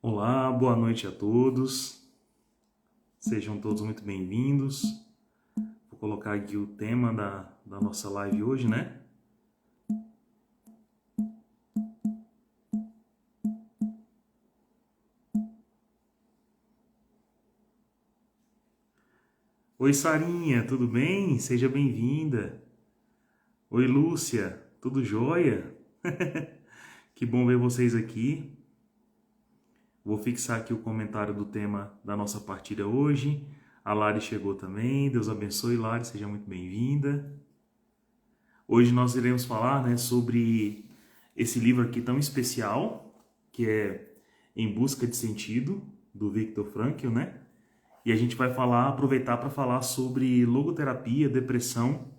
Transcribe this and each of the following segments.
Olá, boa noite a todos. Sejam todos muito bem-vindos. Vou colocar aqui o tema da nossa live hoje, né? Oi, Sarinha, tudo bem? Seja bem-vinda. Oi, Lúcia, tudo jóia? Que bom ver vocês aqui. Vou fixar aqui o comentário do tema da nossa partilha hoje. A Lari chegou também. Deus abençoe, Lari, seja muito bem-vinda. Hoje nós iremos falar, né, sobre esse livro aqui tão especial, que é Em Busca de Sentido, do Viktor Frankl, né? E a gente vai aproveitar para falar sobre logoterapia, depressão.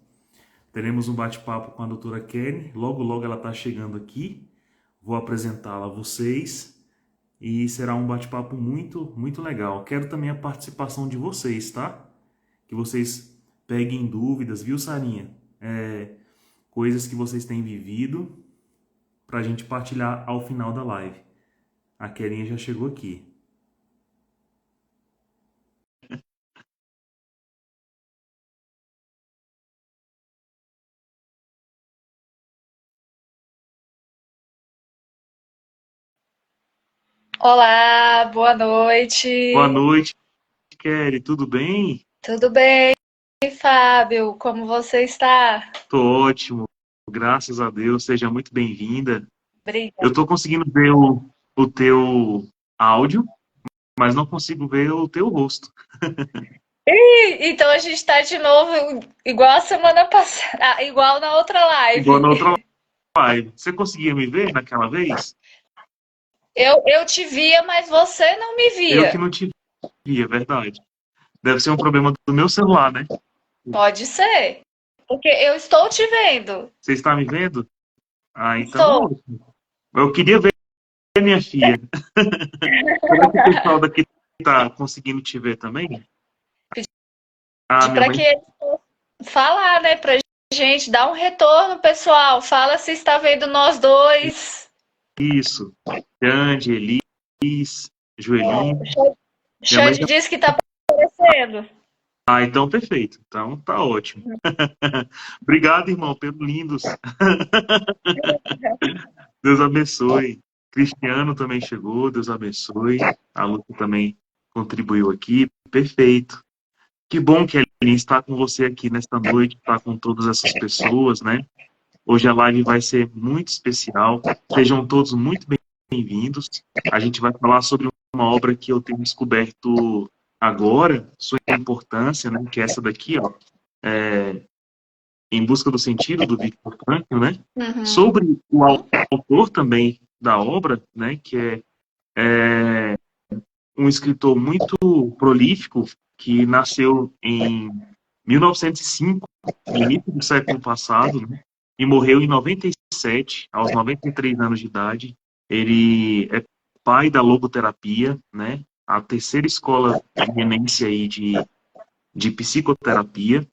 Teremos um bate-papo com a doutora Kelly. Logo, logo ela está chegando aqui. Vou apresentá-la a vocês e será um bate-papo muito, muito legal. Quero também a participação de vocês, tá? Que vocês peguem dúvidas, viu, Sarinha? Coisas que vocês têm vivido para a gente partilhar ao final da live. A Kerinha já chegou aqui. Olá, boa Boa noite. noite, Kelly. Tudo bem? Tudo bem, Fábio? Como você está? Tô ótimo. Graças a Deus. Seja muito bem-vinda. Eu Obrigada. tô conseguindo ver o teu áudio, mas não consigo ver o teu rosto. Então a gente está de novo igual a semana passada, igual na outra Igual live. na outra live. Você conseguia me ver naquela vez? Eu te via, mas você não me Eu que via. não te vi, é verdade. Deve ser um problema do meu celular, né? Pode ser, porque eu estou te vendo. Você está me vendo? Ah, então Estou. ótimo. Eu queria ver minha filha. Será que o pessoal daqui tá conseguindo te ver também? Ah, Pedi minha para mãe. que eles possam falar, né, pra gente, dar um retorno, pessoal. Fala se está vendo nós dois. Isso. Grande, Elis, O Joelinho. Minha mãe Xande já. disse que está aparecendo. Ah, então perfeito. Então tá ótimo. Obrigado, irmão, pelo lindos. Deus abençoe. Cristiano também chegou, Deus abençoe. A Luta também contribuiu aqui. Perfeito. Que bom que a Elis está com você aqui nesta noite, está com todas essas pessoas, né? Hoje a live vai ser muito especial. Sejam todos muito bem-vindos. A gente vai falar sobre uma obra que eu tenho descoberto agora, sua importância, né? Que é essa daqui, ó, Em Busca do Sentido, do Viktor Frankl, né? Uhum. Sobre o autor também da obra, né? Que é um escritor muito prolífico que nasceu em 1905, no início do século passado, né? E morreu em 97, aos 93 anos de idade. Ele é pai da logoterapia, né? A terceira escola eminência aí de psicoterapia.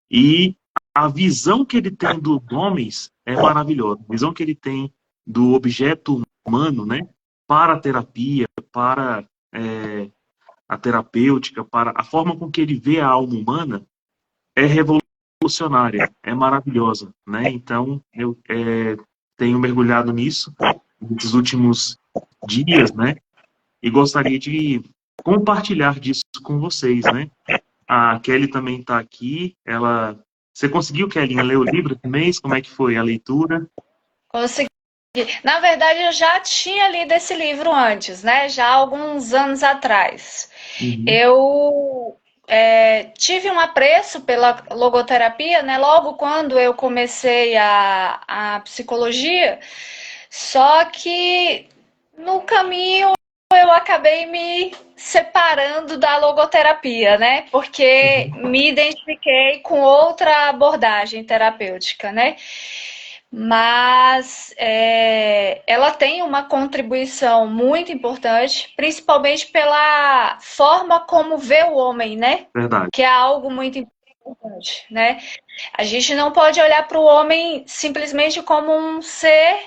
E a visão que ele tem dos homens é maravilhosa. A visão que ele tem do objeto humano, né? Para a terapia, para a terapêutica, para a forma com que ele vê a alma humana é revolucionária, é maravilhosa, né? Então, eu tenho mergulhado nisso nesses últimos dias, né? E gostaria de compartilhar disso com vocês, né? A Kelly também está aqui. Você conseguiu, Kelly, ler o livro esse mês? Como é que foi a leitura? Consegui. Na verdade, eu já tinha lido esse livro antes, né? Já há alguns anos atrás. Uhum. Eu tive um apreço pela logoterapia, né? Logo quando eu comecei a psicologia, só que no caminho eu acabei me separando da logoterapia, né? Porque Uhum. me identifiquei com outra abordagem terapêutica, né? Mas ela tem uma contribuição muito importante, principalmente pela forma como vê o homem, né? Verdade. Que é algo muito importante, né? A gente não pode olhar para o homem simplesmente como um ser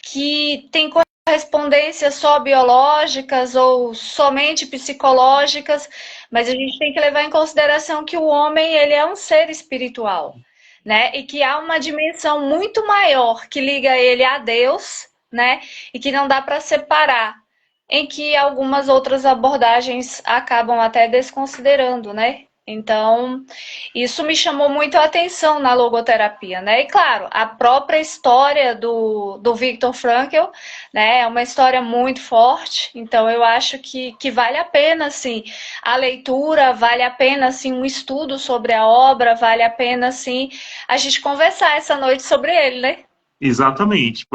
que tem correspondências só biológicas ou somente psicológicas, mas a gente tem que levar em consideração que o homem, ele é um ser espiritual, né? E que há uma dimensão muito maior que liga ele a Deus, né? E que não dá para separar, em que algumas outras abordagens acabam até desconsiderando, né? Então, isso me chamou muito a atenção na logoterapia, né? E claro, a própria história do Viktor Frankl, né? É uma história muito forte, então eu acho que vale a pena, sim, a leitura, vale a pena, sim, um estudo sobre a obra, vale a pena, sim, a gente conversar essa noite sobre ele, né? Exatamente,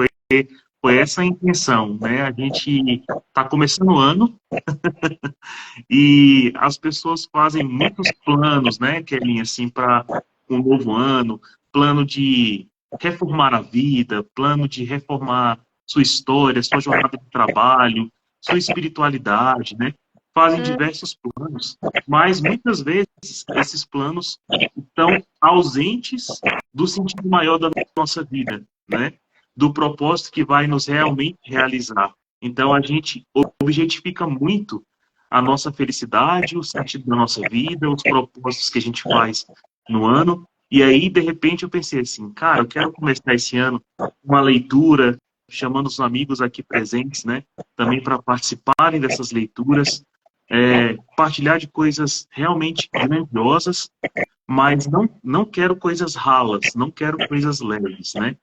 foi essa a intenção, né? A gente está começando o ano e as pessoas fazem muitos planos, né, Kelly, assim, para um novo ano, plano de reformar a vida, plano de reformar sua história, sua jornada de trabalho, sua espiritualidade, né? Fazem diversos planos, mas muitas vezes esses planos estão ausentes do sentido maior da nossa vida, né? Do propósito que vai nos realmente realizar. Então a gente objetifica muito a nossa felicidade, o sentido da nossa vida, os propósitos que a gente faz no ano. E aí, de repente, eu pensei assim, cara, eu quero começar esse ano uma leitura, chamando os amigos aqui presentes, né, também para participarem dessas leituras, partilhar de coisas realmente grandiosas, mas não quero coisas ralas, não quero coisas leves, né?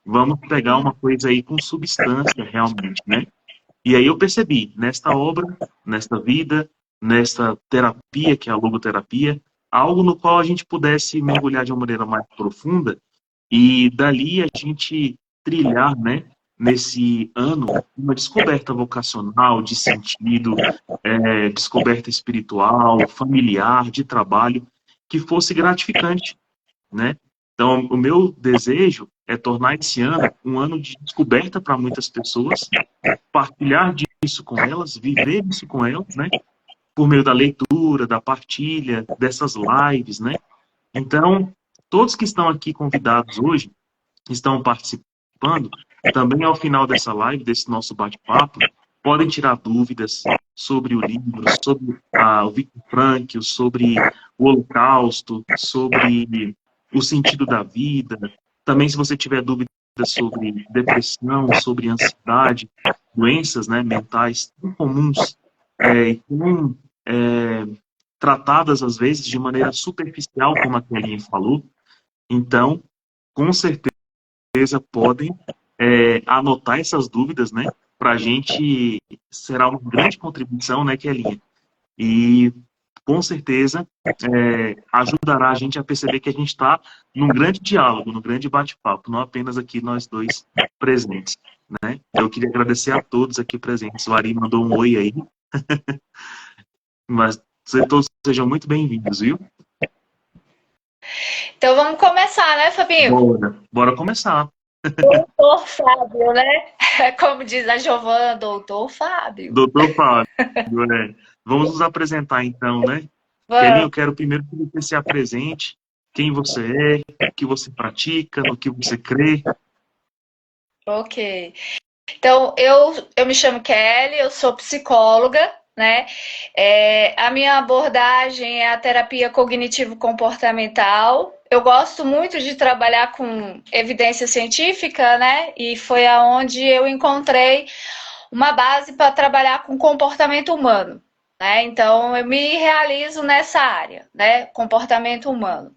Vamos pegar uma coisa aí com substância realmente, né? E aí eu percebi, nesta obra, nesta vida, nesta terapia, que é a logoterapia, algo no qual a gente pudesse mergulhar de uma maneira mais profunda e dali a gente trilhar, né, nesse ano, uma descoberta vocacional, de sentido, descoberta espiritual, familiar, de trabalho, que fosse gratificante, né? Então, o meu desejo é tornar esse ano um ano de descoberta para muitas pessoas, partilhar disso com elas, viver isso com elas, né? Por meio da leitura, da partilha, dessas lives, né? Então, todos que estão aqui convidados hoje, estão participando, também ao final dessa live, desse nosso bate-papo, podem tirar dúvidas sobre o livro, sobre o Viktor Frankl, sobre o Holocausto, sobre o sentido da vida. Também, se você tiver dúvidas sobre depressão, sobre ansiedade, doenças, né, mentais tão comuns, e tão tratadas, às vezes, de maneira superficial, como a Kelinha falou. Então, com certeza, podem anotar essas dúvidas, né? Para a gente será uma grande contribuição, né, Kelinha? E com certeza ajudará a gente a perceber que a gente está num grande diálogo, num grande bate-papo, não apenas aqui nós dois presentes, né? Eu queria agradecer a todos aqui presentes. O Ari mandou um oi aí, mas todos sejam muito bem-vindos, viu? Então vamos começar, né, Fabinho? Bora começar. Doutor Fábio, né? Como diz a Giovana, doutor Fábio. Doutor Fábio, vamos nos apresentar então, né? Kelinha, eu quero primeiro que você se apresente, quem você é, o que você pratica, no que você crê. Ok. Então, eu me chamo Kelly, eu sou psicóloga, né? A minha abordagem é a terapia cognitivo-comportamental. Eu gosto muito de trabalhar com evidência científica, né? E foi aonde eu encontrei uma base para trabalhar com comportamento humano, né? Então, eu me realizo nessa área, né? Comportamento humano.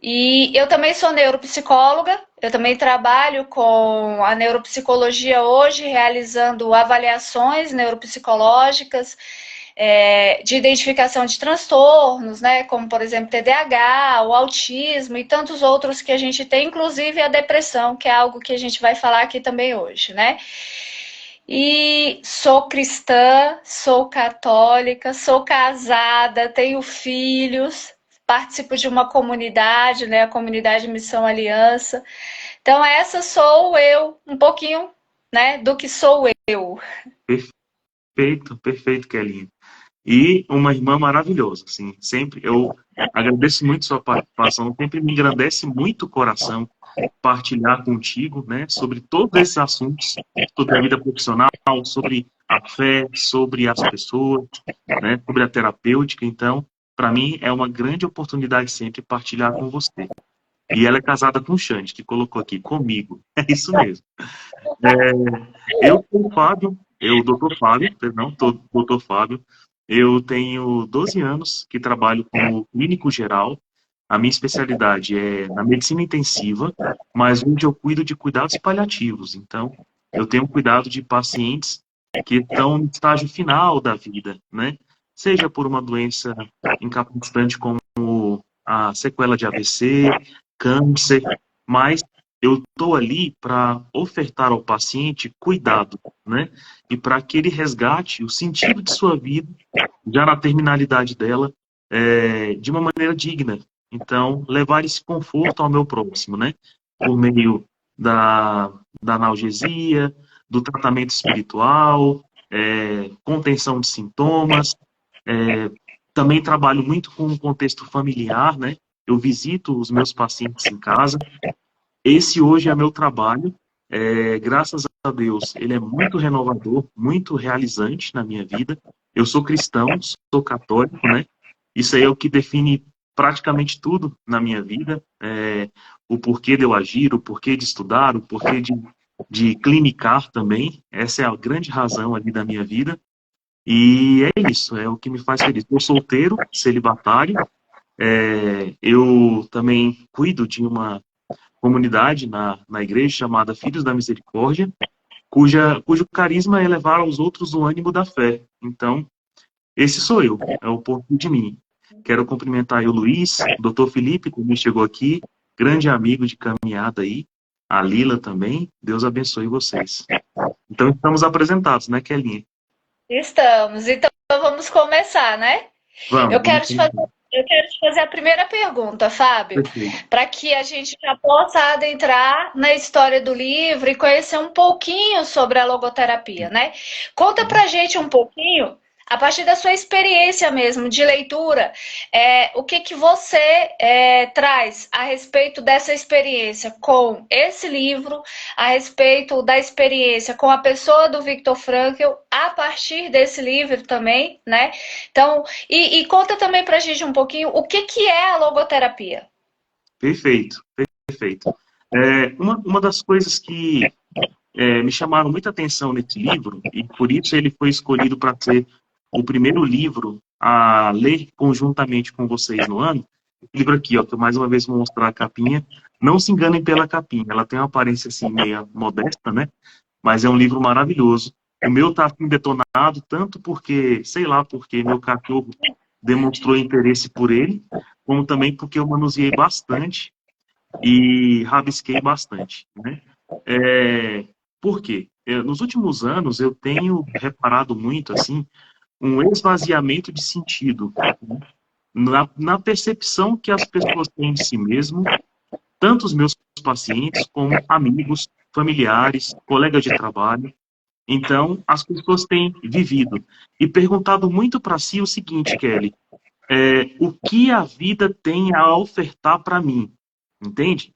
E eu também sou neuropsicóloga, eu também trabalho com a neuropsicologia hoje, realizando avaliações neuropsicológicas, de identificação de transtornos, né, como por exemplo TDAH, o autismo e tantos outros que a gente tem, inclusive a depressão, que é algo que a gente vai falar aqui também hoje, né? E sou cristã, sou católica, sou casada, tenho filhos, participo de uma comunidade, né, a comunidade Missão Aliança. Então essa sou eu, um pouquinho, né, do que sou eu. Perfeito, Kelinha. E uma irmã maravilhosa, assim, sempre eu agradeço muito sua participação, sempre me engrandece muito o coração partilhar contigo, né, sobre todos esses assuntos, sobre a vida profissional, sobre a fé, sobre as pessoas, né, sobre a terapêutica. Então, para mim, é uma grande oportunidade sempre partilhar com você. E ela é casada com o Xande, que colocou aqui, comigo. É isso mesmo. Eu sou o Fábio, eu, doutor Fábio, perdão, doutor Fábio. Eu tenho 12 anos que trabalho como clínico geral. A minha especialidade é na medicina intensiva, mas onde eu cuido de cuidados paliativos. Então, eu tenho cuidado de pacientes que estão no estágio final da vida, né? Seja por uma doença incapacitante como a sequela de AVC, câncer, mas eu estou ali para ofertar ao paciente cuidado, né? E para que ele resgate o sentido de sua vida, já na terminalidade dela, de uma maneira digna. Então, levar esse conforto ao meu próximo, né? Por meio da analgesia, do tratamento espiritual, contenção de sintomas. Também trabalho muito com o contexto familiar, né? Eu visito os meus pacientes em casa. Esse hoje é meu trabalho. Graças a Deus, ele é muito renovador, muito realizante na minha vida. Eu sou cristão, sou católico, né? Isso aí é o que define praticamente tudo na minha vida. O porquê de eu agir, o porquê de estudar, o porquê de clinicar também. Essa é a grande razão ali da minha vida. E é isso, é o que me faz feliz. Eu sou solteiro, celibatário. Eu também cuido de uma comunidade na igreja chamada Filhos da Misericórdia, cujo carisma é levar aos outros o ânimo da fé. Então, esse sou eu, é o pouco de mim. Quero cumprimentar aí o Luiz, o doutor Felipe, que também chegou aqui, grande amigo de caminhada aí, a Lila também, Deus abençoe vocês. Então, estamos apresentados, né, Kelinha? Estamos. Então, vamos começar, né? Vamos. Eu quero te fazer a primeira pergunta, Fábio, Perfeito. para que a gente já possa adentrar na história do livro e conhecer um pouquinho sobre a logoterapia, né? Conta pra gente um pouquinho, a partir da sua experiência mesmo de leitura, o que que você traz a respeito dessa experiência com esse livro, a respeito da experiência com a pessoa do Viktor Frankl, a partir desse livro também, né? Então, e conta também pra gente um pouquinho o que que é a logoterapia. Perfeito, perfeito. Uma das coisas que me chamaram muita atenção nesse livro, e por isso ele foi escolhido para ser o primeiro livro a ler conjuntamente com vocês no ano. Esse livro aqui, ó, que eu mais uma vez vou mostrar a capinha. Não se enganem pela capinha, ela tem uma aparência assim meio modesta, né? Mas é um livro maravilhoso. O meu tá assim detonado, tanto porque, sei lá, porque meu cachorro demonstrou interesse por ele, como também porque eu manuseei bastante e rabisquei bastante, né? Por quê? Nos últimos anos eu tenho reparado muito assim um esvaziamento de sentido, né? Na percepção que as pessoas têm de si mesmo, tanto os meus pacientes como amigos, familiares, colegas de trabalho. Então, as pessoas têm vivido e perguntado muito para si o seguinte, Kelly: o que a vida tem a ofertar para mim? Entende?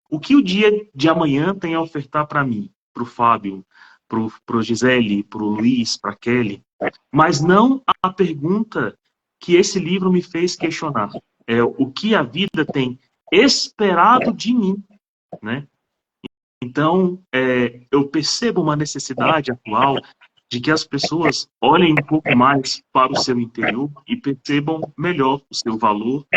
O que o dia de amanhã tem a ofertar para mim, para o Fábio, para o Gisele, para o Luiz, para a Kelly? Mas não a pergunta que esse livro me fez questionar. O que a vida tem esperado de mim, né? Então, eu percebo uma necessidade atual de que as pessoas olhem um pouco mais para o seu interior e percebam melhor o seu valor,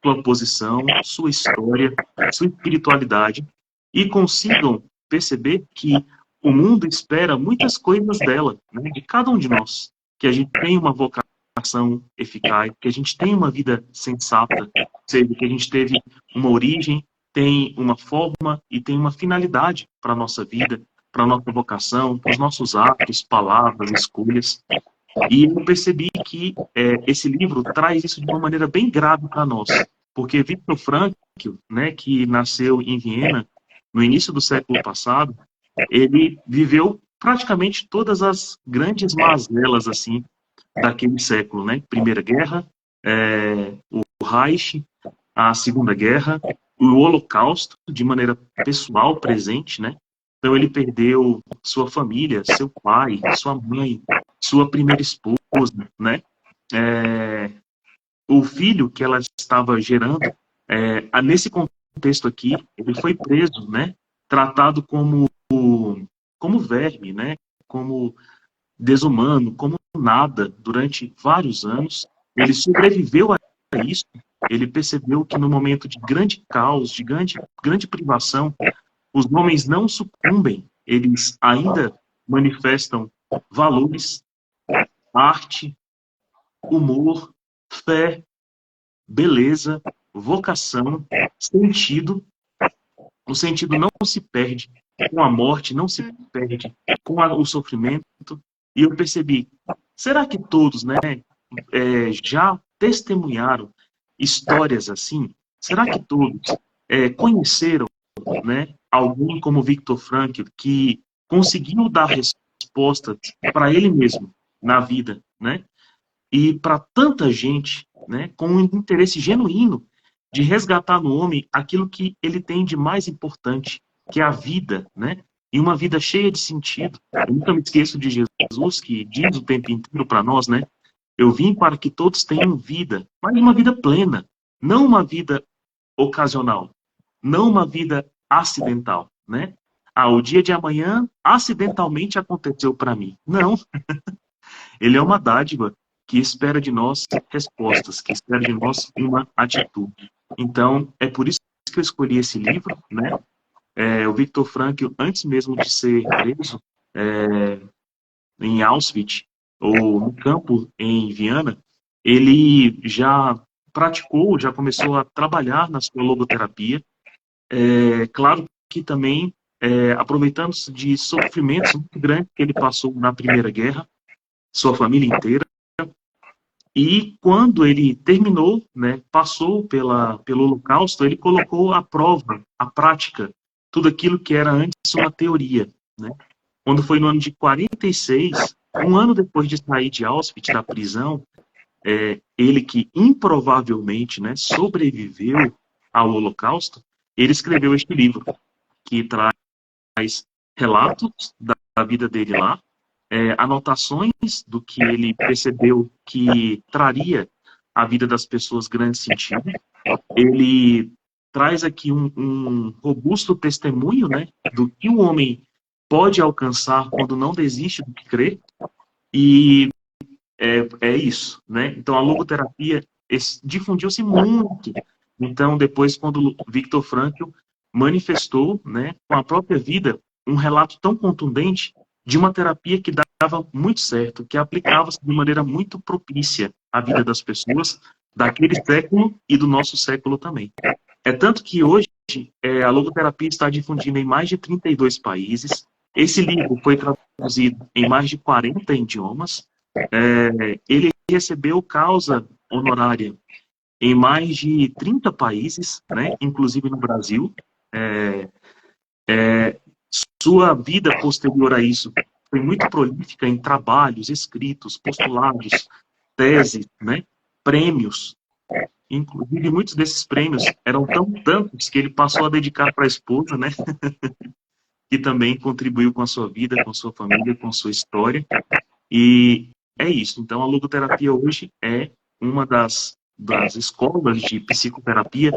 sua posição, sua história, sua espiritualidade e consigam perceber que o mundo espera muitas coisas dela, né, de cada um de nós, que a gente tem uma vocação eficaz, que a gente tem uma vida sensata, ou seja, que a gente teve uma origem, tem uma forma e tem uma finalidade para a nossa vida, para a nossa vocação, para os nossos atos, palavras, escolhas. E eu percebi que esse livro traz isso de uma maneira bem grave para nós, porque Viktor Frankl, né, que nasceu em Viena no início do século passado, ele viveu praticamente todas as grandes mazelas assim daquele século, né? Primeira Guerra, o Reich, a Segunda Guerra, o Holocausto de maneira pessoal, presente, né? Então ele perdeu sua família, seu pai, sua mãe, sua primeira esposa, né? É, o filho que ela estava gerando, nesse contexto aqui, ele foi preso, né? Tratado como verme, né? Como desumano, como nada, durante vários anos. Ele sobreviveu a isso. Ele percebeu que no momento de grande caos, de grande privação, os homens não sucumbem, eles ainda manifestam valores, arte, humor, fé, beleza, vocação, sentido. O sentido não se perde com a morte, não se perde com o sofrimento. E eu percebi, será que todos, né, já testemunharam histórias assim? Será que todos conheceram, né, alguém como Viktor Frankl que conseguiu dar respostas para ele mesmo na vida, né? E para tanta gente, né, com um interesse genuíno de resgatar no homem aquilo que ele tem de mais importante, que é a vida, né? E uma vida cheia de sentido. Eu nunca me esqueço de Jesus, que diz o tempo inteiro para nós, né? Eu vim para que todos tenham vida, mas uma vida plena, não uma vida ocasional, não uma vida acidental, né? Ah, o dia de amanhã acidentalmente aconteceu para mim. Não, ele é uma dádiva que espera de nós respostas, que espera de nós uma atitude. Então, é por isso que eu escolhi esse livro, né? O Viktor Frankl, antes mesmo de ser preso em Auschwitz, ou no campo em Viena, ele já praticou, já começou a trabalhar na sua logoterapia. Claro que também aproveitando-se de sofrimentos muito grandes que ele passou na Primeira Guerra, sua família inteira. E quando ele terminou, né, passou pelo Holocausto, ele colocou à prova, à prática, tudo aquilo que era antes uma teoria, né? Quando foi no ano de 46, um ano depois de sair de Auschwitz, da prisão, ele que improvavelmente, né, sobreviveu ao Holocausto, ele escreveu este livro, que traz relatos da vida dele lá, anotações do que ele percebeu que traria à vida das pessoas grande sentido. Ele traz aqui um robusto testemunho, né, do que o homem pode alcançar quando não desiste do que crê, e é isso, né? Então a logoterapia difundiu-se muito. Então depois, quando Viktor Frankl manifestou, né, com a própria vida, um relato tão contundente de uma terapia que dava muito certo, que aplicava-se de maneira muito propícia à vida das pessoas daquele século e do nosso século também. É tanto que hoje a logoterapia está difundida em mais de 32 países. Esse livro foi traduzido em mais de 40 idiomas. Ele recebeu causa honorária em mais de 30 países, né, inclusive no Brasil. Sua vida posterior a isso foi muito prolífica em trabalhos, escritos, postulados, teses, né, prêmios. Inclusive, muitos desses prêmios eram tantos que ele passou a dedicar para a esposa, né, que também contribuiu com a sua vida, com a sua família, com a sua história. E é isso. Então, a logoterapia hoje é uma das escolas de psicoterapia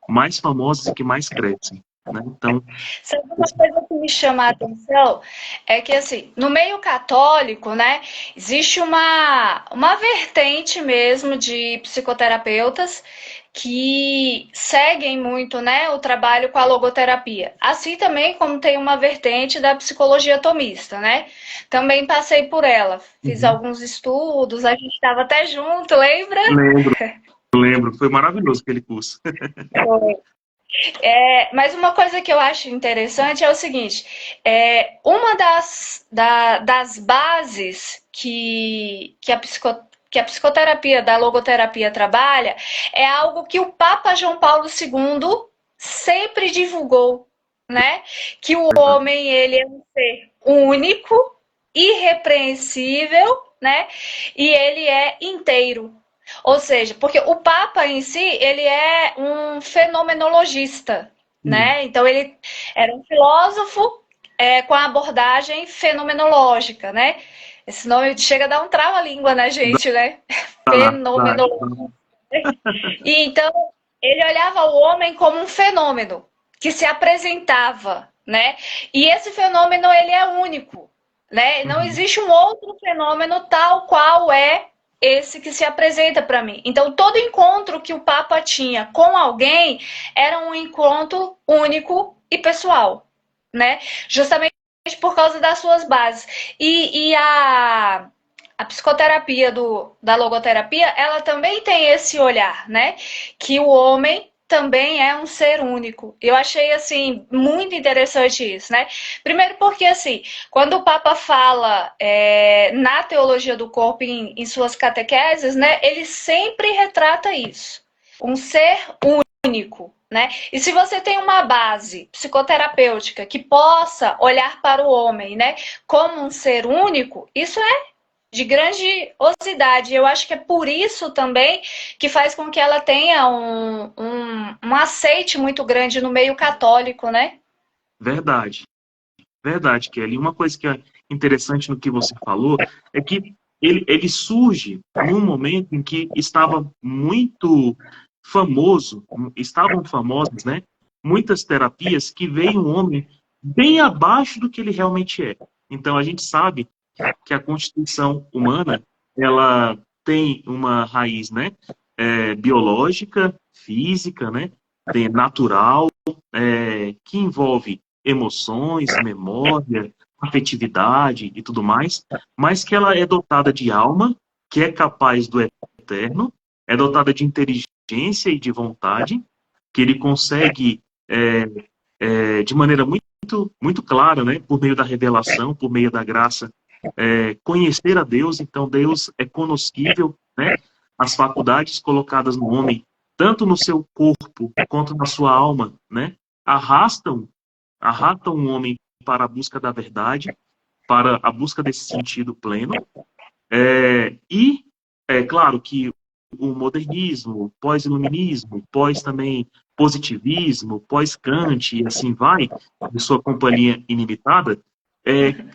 mais famosas e que mais crescem, né? Então, sabe uma coisa que me chama a atenção? É que, assim, no meio católico, né, existe uma vertente mesmo de psicoterapeutas que seguem muito, né, o trabalho com a logoterapia. Assim também como tem uma vertente da psicologia tomista, né? Também passei por ela, fiz alguns estudos, a gente estava até junto, lembra? lembro. Foi maravilhoso aquele curso. Mas uma coisa que eu acho interessante é o seguinte: uma das bases que a psicoterapia da logoterapia trabalha é algo que o Papa João Paulo II sempre divulgou, né? Que o homem ele é um ser único, irrepreensível, né? E ele é inteiro. Ou seja, porque o Papa em si, ele é um fenomenologista, Sim. né? Então ele era um filósofo com a abordagem fenomenológica, né? Esse nome chega a dar um trava-língua na gente, né? Dá. Fenomenologia. E então ele olhava o homem como um fenômeno que se apresentava, né? E esse fenômeno ele é único, né? Não Uhum. existe um outro fenômeno tal qual é esse que se apresenta para mim. Então todo encontro que o Papa tinha com alguém era um encontro único e pessoal, né? Justamente por causa das suas bases. E a psicoterapia da logoterapia, ela também tem esse olhar, né? Que o homem também é um ser único. Eu achei, assim, muito interessante isso, né? Primeiro porque, assim, quando o Papa fala na teologia do corpo, em suas catequeses, né? Ele sempre retrata isso. Um ser único, né? E se você tem uma base psicoterapêutica que possa olhar para o homem, né, como um ser único, isso é de grandiosidade. Eu acho que é por isso também que faz com que ela tenha um aceite muito grande no meio católico, né? Verdade. Verdade, Kelly. Uma coisa que é interessante no que você falou é que ele surge num momento em que estava muito famoso, estavam famosas, né? Muitas terapias que veem um homem bem abaixo do que ele realmente é. Então a gente sabe que a constituição humana ela tem uma raiz, né? Biológica, física, né? Tem natural, que envolve emoções, memória, afetividade e tudo mais, mas que ela é dotada de alma, que é capaz do eterno, é dotada de inteligência e de vontade, que ele consegue, de maneira muito clara, né, por meio da revelação, por meio da graça, conhecer a Deus. Então Deus é conoscível, né? As faculdades colocadas no homem, tanto no seu corpo quanto na sua alma, né? Arrastam o homem para a busca da verdade, para a busca desse sentido pleno. E é claro que o modernismo, pós-iluminismo, pós também positivismo, pós-Kant e assim vai, de sua companhia ilimitada,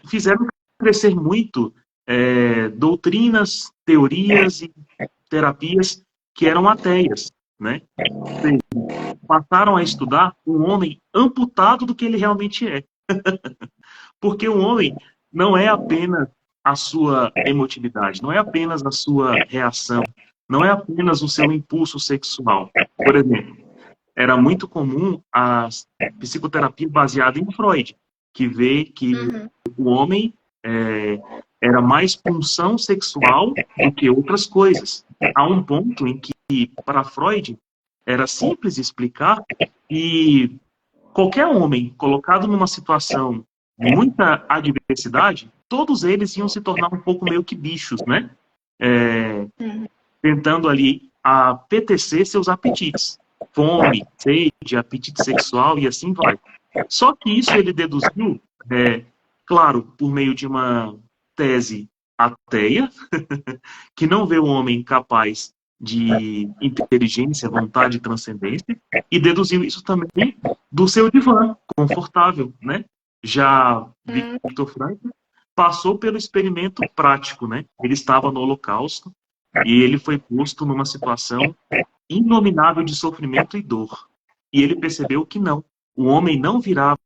fizeram crescer muito doutrinas, teorias e terapias que eram ateias, né? Passaram a estudar um homem amputado do que ele realmente é. Porque o homem não é apenas a sua emotividade, não é apenas a sua reação, não é apenas o seu impulso sexual. Por exemplo, era muito comum a psicoterapia baseada em Freud, que vê que Uhum. o homem era mais pulsão sexual do que outras coisas. Há um ponto em que, para Freud, era simples explicar e qualquer homem colocado numa situação de muita adversidade, todos eles iam se tornar um pouco meio que bichos, né? Uhum. Tentando ali apetecer seus apetites. Fome, sede, apetite sexual e assim vai. Só que isso ele deduziu, claro, por meio de uma tese ateia, que não vê o homem capaz de inteligência, vontade e transcendência, e deduziu isso também do seu divã, confortável, né? Já Viktor Frankl passou pelo experimento prático, né? Ele estava no Holocausto e ele foi posto numa situação inominável de sofrimento e dor. E ele percebeu que não, o homem não virava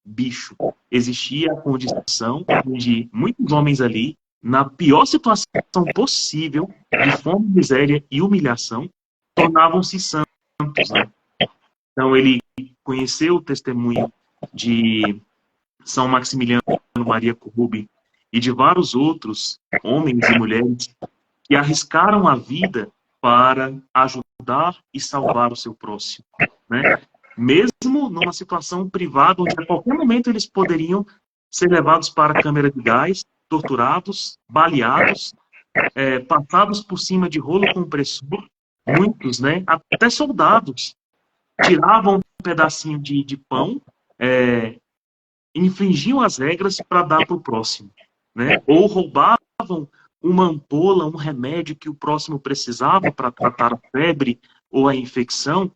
bicho. Existia a condição de muitos homens ali, na pior situação possível, de fome, miséria e humilhação, tornavam-se santos, né? Então ele conheceu o testemunho de São Maximiliano Maria Kolbe e de vários outros homens e mulheres que arriscaram a vida para ajudar e salvar o seu próximo, né? Mesmo numa situação privada, onde a qualquer momento eles poderiam ser levados para a câmara de gás, torturados, baleados, passados por cima de rolo compressor, muitos, né? Até soldados tiravam um pedacinho de pão, infringiam as regras para dar para o próximo, né? Ou roubavam uma ampola, um remédio que o próximo precisava para tratar a febre ou a infecção,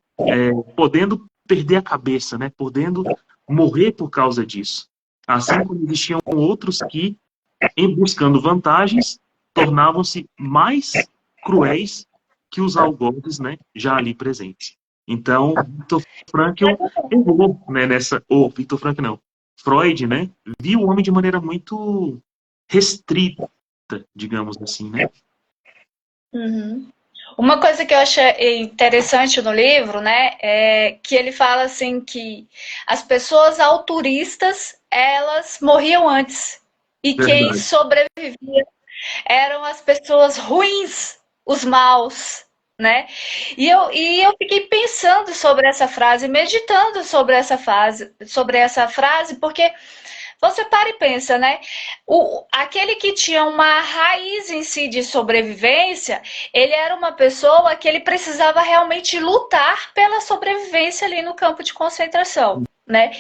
podendo perder a cabeça, né? Podendo morrer por causa disso. Assim como existiam outros que, em buscando vantagens, tornavam-se mais cruéis que os algozes, né, já ali presentes. Então, Viktor Frankl errou, né, Viktor Frankl não, Freud, né, viu o homem de maneira muito restrita, digamos assim, né? Uhum. Uma coisa que eu achei interessante no livro, né, é que ele fala assim que as pessoas alturistas, elas morriam antes e quem Verdade. sobrevivia eram as pessoas ruins, os maus, né? E eu fiquei pensando sobre essa frase, meditando sobre essa frase, porque você para e pensa, né? Aquele que tinha uma raiz em si de sobrevivência, ele era uma pessoa que ele precisava realmente lutar pela sobrevivência ali no campo de concentração, né?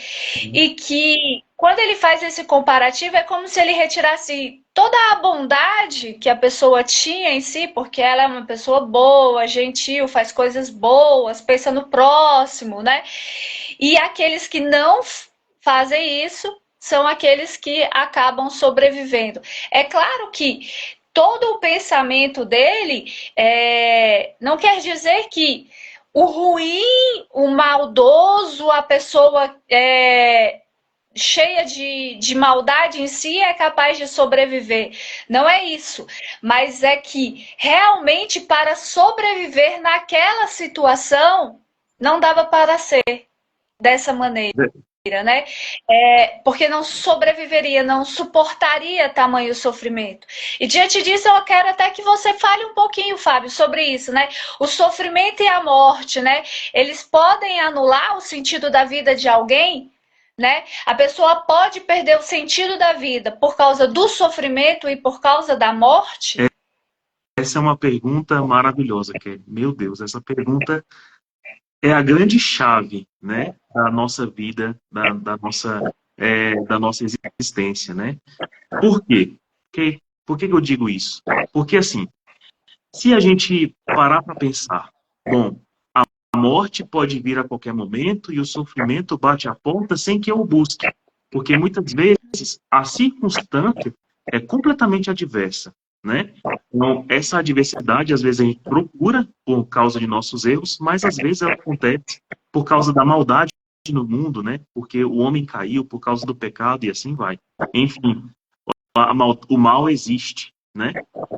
E que quando ele faz esse comparativo, é como se ele retirasse toda a bondade que a pessoa tinha em si, porque ela é uma pessoa boa, gentil, faz coisas boas, pensa no próximo, né? E aqueles que não fazem isso são aqueles que acabam sobrevivendo. É claro que todo o pensamento dele não quer dizer que o ruim, o maldoso, a pessoa cheia de maldade em si é capaz de sobreviver. Não é isso. Mas é que realmente para sobreviver naquela situação não dava para ser dessa maneira. Né? Porque não sobreviveria, não suportaria tamanho sofrimento. E diante disso, eu quero até que você fale um pouquinho, Fábio, sobre isso, né? O sofrimento e a morte, né? Eles podem anular o sentido da vida de alguém, né? A pessoa pode perder o sentido da vida por causa do sofrimento e por causa da morte? Essa é uma pergunta maravilhosa, Kelly. Meu Deus, essa pergunta é a grande chave, né, da nossa vida, da nossa existência, né? Por quê? Por que eu digo isso? Porque, assim, se a gente parar para pensar, bom, a morte pode vir a qualquer momento e o sofrimento bate a porta sem que eu o busque. Porque muitas vezes a circunstância é completamente adversa, né? Então, essa adversidade, às vezes, a gente procura por causa de nossos erros, mas às vezes ela acontece por causa da maldade no mundo, né? Porque o homem caiu por causa do pecado e assim vai. Enfim, o mal existe, né?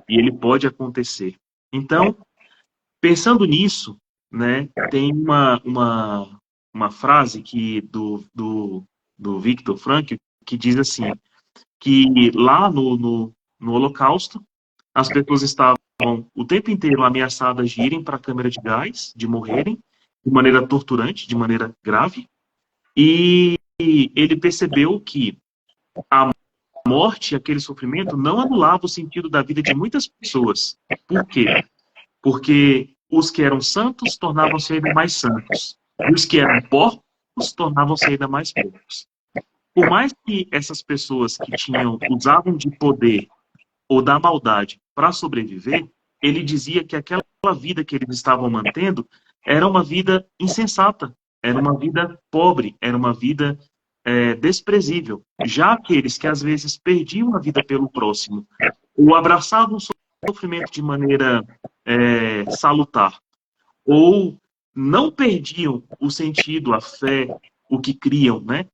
E ele pode acontecer. Então, pensando nisso, né, tem uma frase do Viktor Frankl que diz assim, que lá no Holocausto, as pessoas estavam o tempo inteiro ameaçadas de irem para a câmara de gás, de morrerem, de maneira torturante, de maneira grave, e ele percebeu que a morte, aquele sofrimento, não anulava o sentido da vida de muitas pessoas. Por quê? Porque os que eram santos tornavam-se ainda mais santos, e os que eram porcos tornavam-se ainda mais porcos. Por mais que essas pessoas que usavam de poder ou da maldade para sobreviver, ele dizia que aquela vida que eles estavam mantendo era uma vida insensata, era uma vida pobre, era uma vida desprezível. Já aqueles que às vezes perdiam a vida pelo próximo ou abraçavam o sofrimento de maneira salutar, ou não perdiam o sentido, a fé, o que criam, né?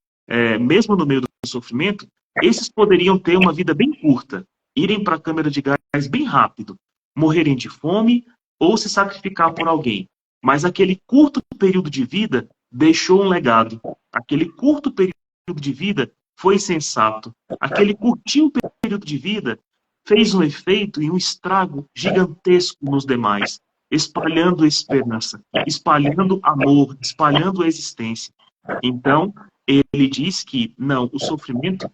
Mesmo no meio do sofrimento, esses poderiam ter uma vida bem curta, irem para a câmara de gás bem rápido, morrerem de fome ou se sacrificar por alguém. Mas aquele curto período de vida deixou um legado. Aquele curto período de vida foi sensato. Aquele curtinho período de vida fez um efeito e um estrago gigantesco nos demais, espalhando esperança, espalhando amor, espalhando a existência. Então, ele diz que não, o sofrimento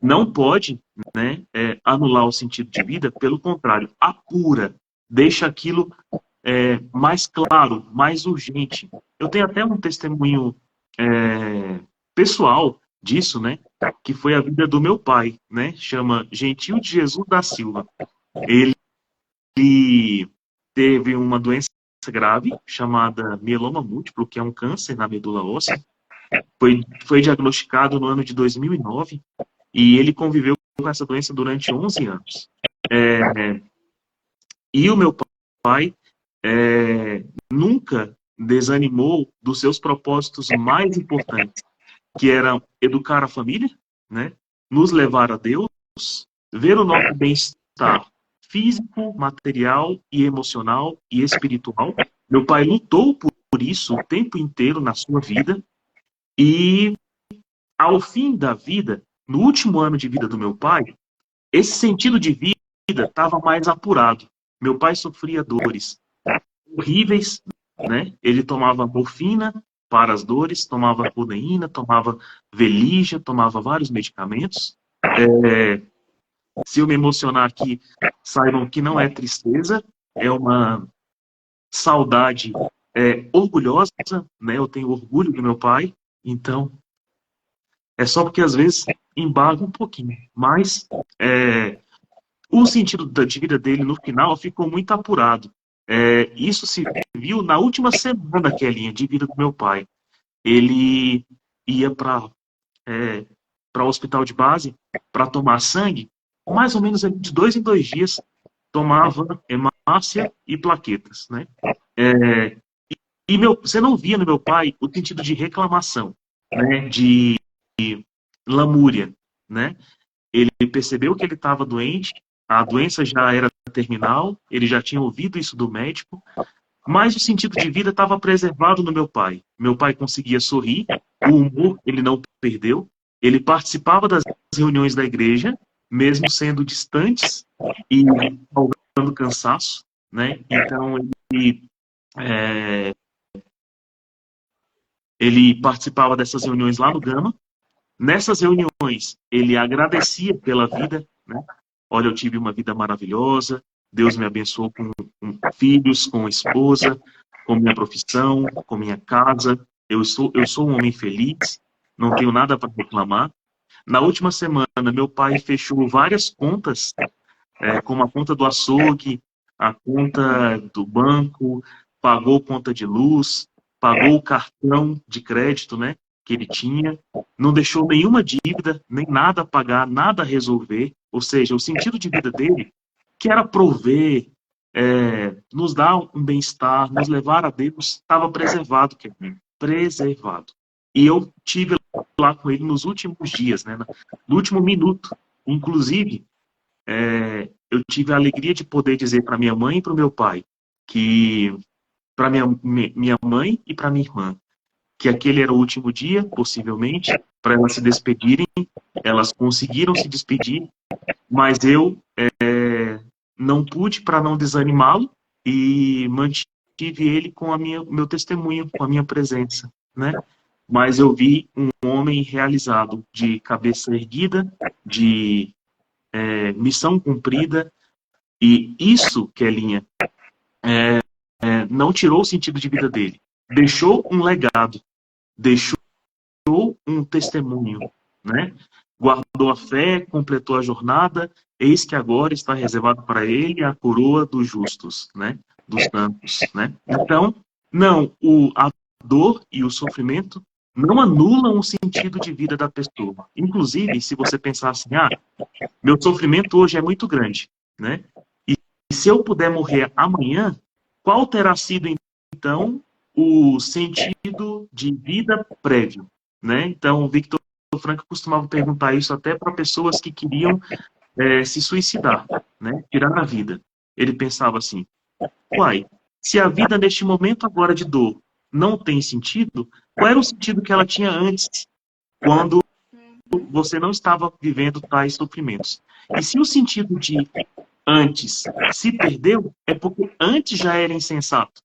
não pode, né, anular o sentido de vida, pelo contrário, apura, deixa aquilo mais claro, mais urgente. Eu tenho até um testemunho pessoal disso, né, que foi a vida do meu pai, né, chama Gentil de Jesus da Silva. Ele teve uma doença grave chamada mieloma múltiplo, que é um câncer na medula óssea. Foi diagnosticado no ano de 2009 e ele conviveu com essa doença durante 11 anos. E o meu pai nunca desanimou dos seus propósitos mais importantes, que eram educar a família, né, nos levar a Deus, ver o nosso bem-estar físico, material e emocional e espiritual. Meu pai lutou por isso o tempo inteiro na sua vida e, ao fim da vida, no último ano de vida do meu pai, esse sentido de vida estava mais apurado. Meu pai sofria dores horríveis, né? Ele tomava morfina para as dores, tomava codeína, tomava Velija, tomava vários medicamentos. Se eu me emocionar aqui, saibam que não é tristeza, é uma saudade orgulhosa, né? Eu tenho orgulho do meu pai, então é só porque às vezes embarga um pouquinho, mas o sentido de vida dele no final ficou muito apurado. Isso se viu na última semana, Kelinha, de vida do meu pai. Ele ia para o hospital de base para tomar sangue, mais ou menos de 2 em 2 dias, tomava hemácia e plaquetas, né? Você não via no meu pai o sentido de reclamação, né? De lamúria, né? Ele percebeu que ele estava doente, a doença já era terminal, ele já tinha ouvido isso do médico, mas o sentido de vida estava preservado no meu pai. Meu pai conseguia sorrir, o humor ele não perdeu, ele participava das reuniões da igreja, mesmo sendo distantes e causando cansaço, né? Então ele participava dessas reuniões lá no Gama. Nessas reuniões, ele agradecia pela vida, né? Olha, eu tive uma vida maravilhosa, Deus me abençoou com filhos, com esposa, com minha profissão, com minha casa. Eu sou um homem feliz, não tenho nada para reclamar. Na última semana, meu pai fechou várias contas, como a conta do açougue, a conta do banco, pagou conta de luz, pagou o cartão de crédito, né, que ele tinha, não deixou nenhuma dívida, nem nada a pagar, nada a resolver. Ou seja, o sentido de vida dele, que era prover, nos dar um bem-estar, nos levar a Deus, estava preservado, Kevin, preservado. E eu tive lá com ele nos últimos dias, né, no último minuto. Inclusive, eu tive a alegria de poder dizer para minha mãe e para o meu pai, que para minha mãe e para minha irmã, que aquele era o último dia, possivelmente, para elas se despedirem. Elas conseguiram se despedir, mas eu não pude para não desanimá-lo e mantive ele com meu testemunho, com a minha presença, né? Mas eu vi um homem realizado, de cabeça erguida, de missão cumprida, e isso, Kelinha, não tirou o sentido de vida dele. Deixou um legado, deixou um testemunho, né? Guardou a fé, completou a jornada, eis que agora está reservado para ele a coroa dos justos, né? Dos santos, né? Então, a dor e o sofrimento não anulam o sentido de vida da pessoa. Inclusive, se você pensar assim, meu sofrimento hoje é muito grande, né? E se eu puder morrer amanhã, qual terá sido, então, o sentido de vida prévio, né? Então, Victor Frankl costumava perguntar isso até para pessoas que queriam se suicidar, né? Tirar a vida. Ele pensava assim, se a vida neste momento agora de dor não tem sentido, qual era o sentido que ela tinha antes, quando você não estava vivendo tais sofrimentos? E se o sentido de antes se perdeu, é porque antes já era insensato.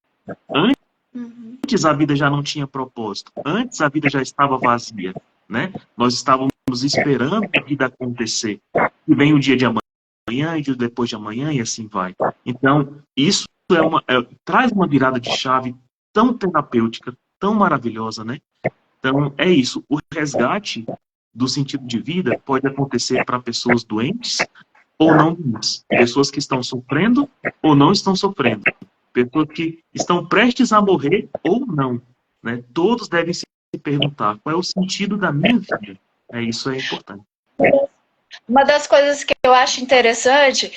Antes a vida já não tinha propósito. Antes a vida já estava vazia, né? Nós estávamos esperando a vida acontecer. E vem o dia de amanhã, e o dia depois de amanhã, e assim vai. Então, isso traz uma virada de chave tão terapêutica, tão maravilhosa, né? Então, é isso. O resgate do sentido de vida pode acontecer para pessoas doentes, ou não viventes. Pessoas que estão sofrendo ou não estão sofrendo. Pessoas que estão prestes a morrer ou não. Né? Todos devem se perguntar qual é o sentido da minha vida. Isso é importante. Uma das coisas que eu acho interessante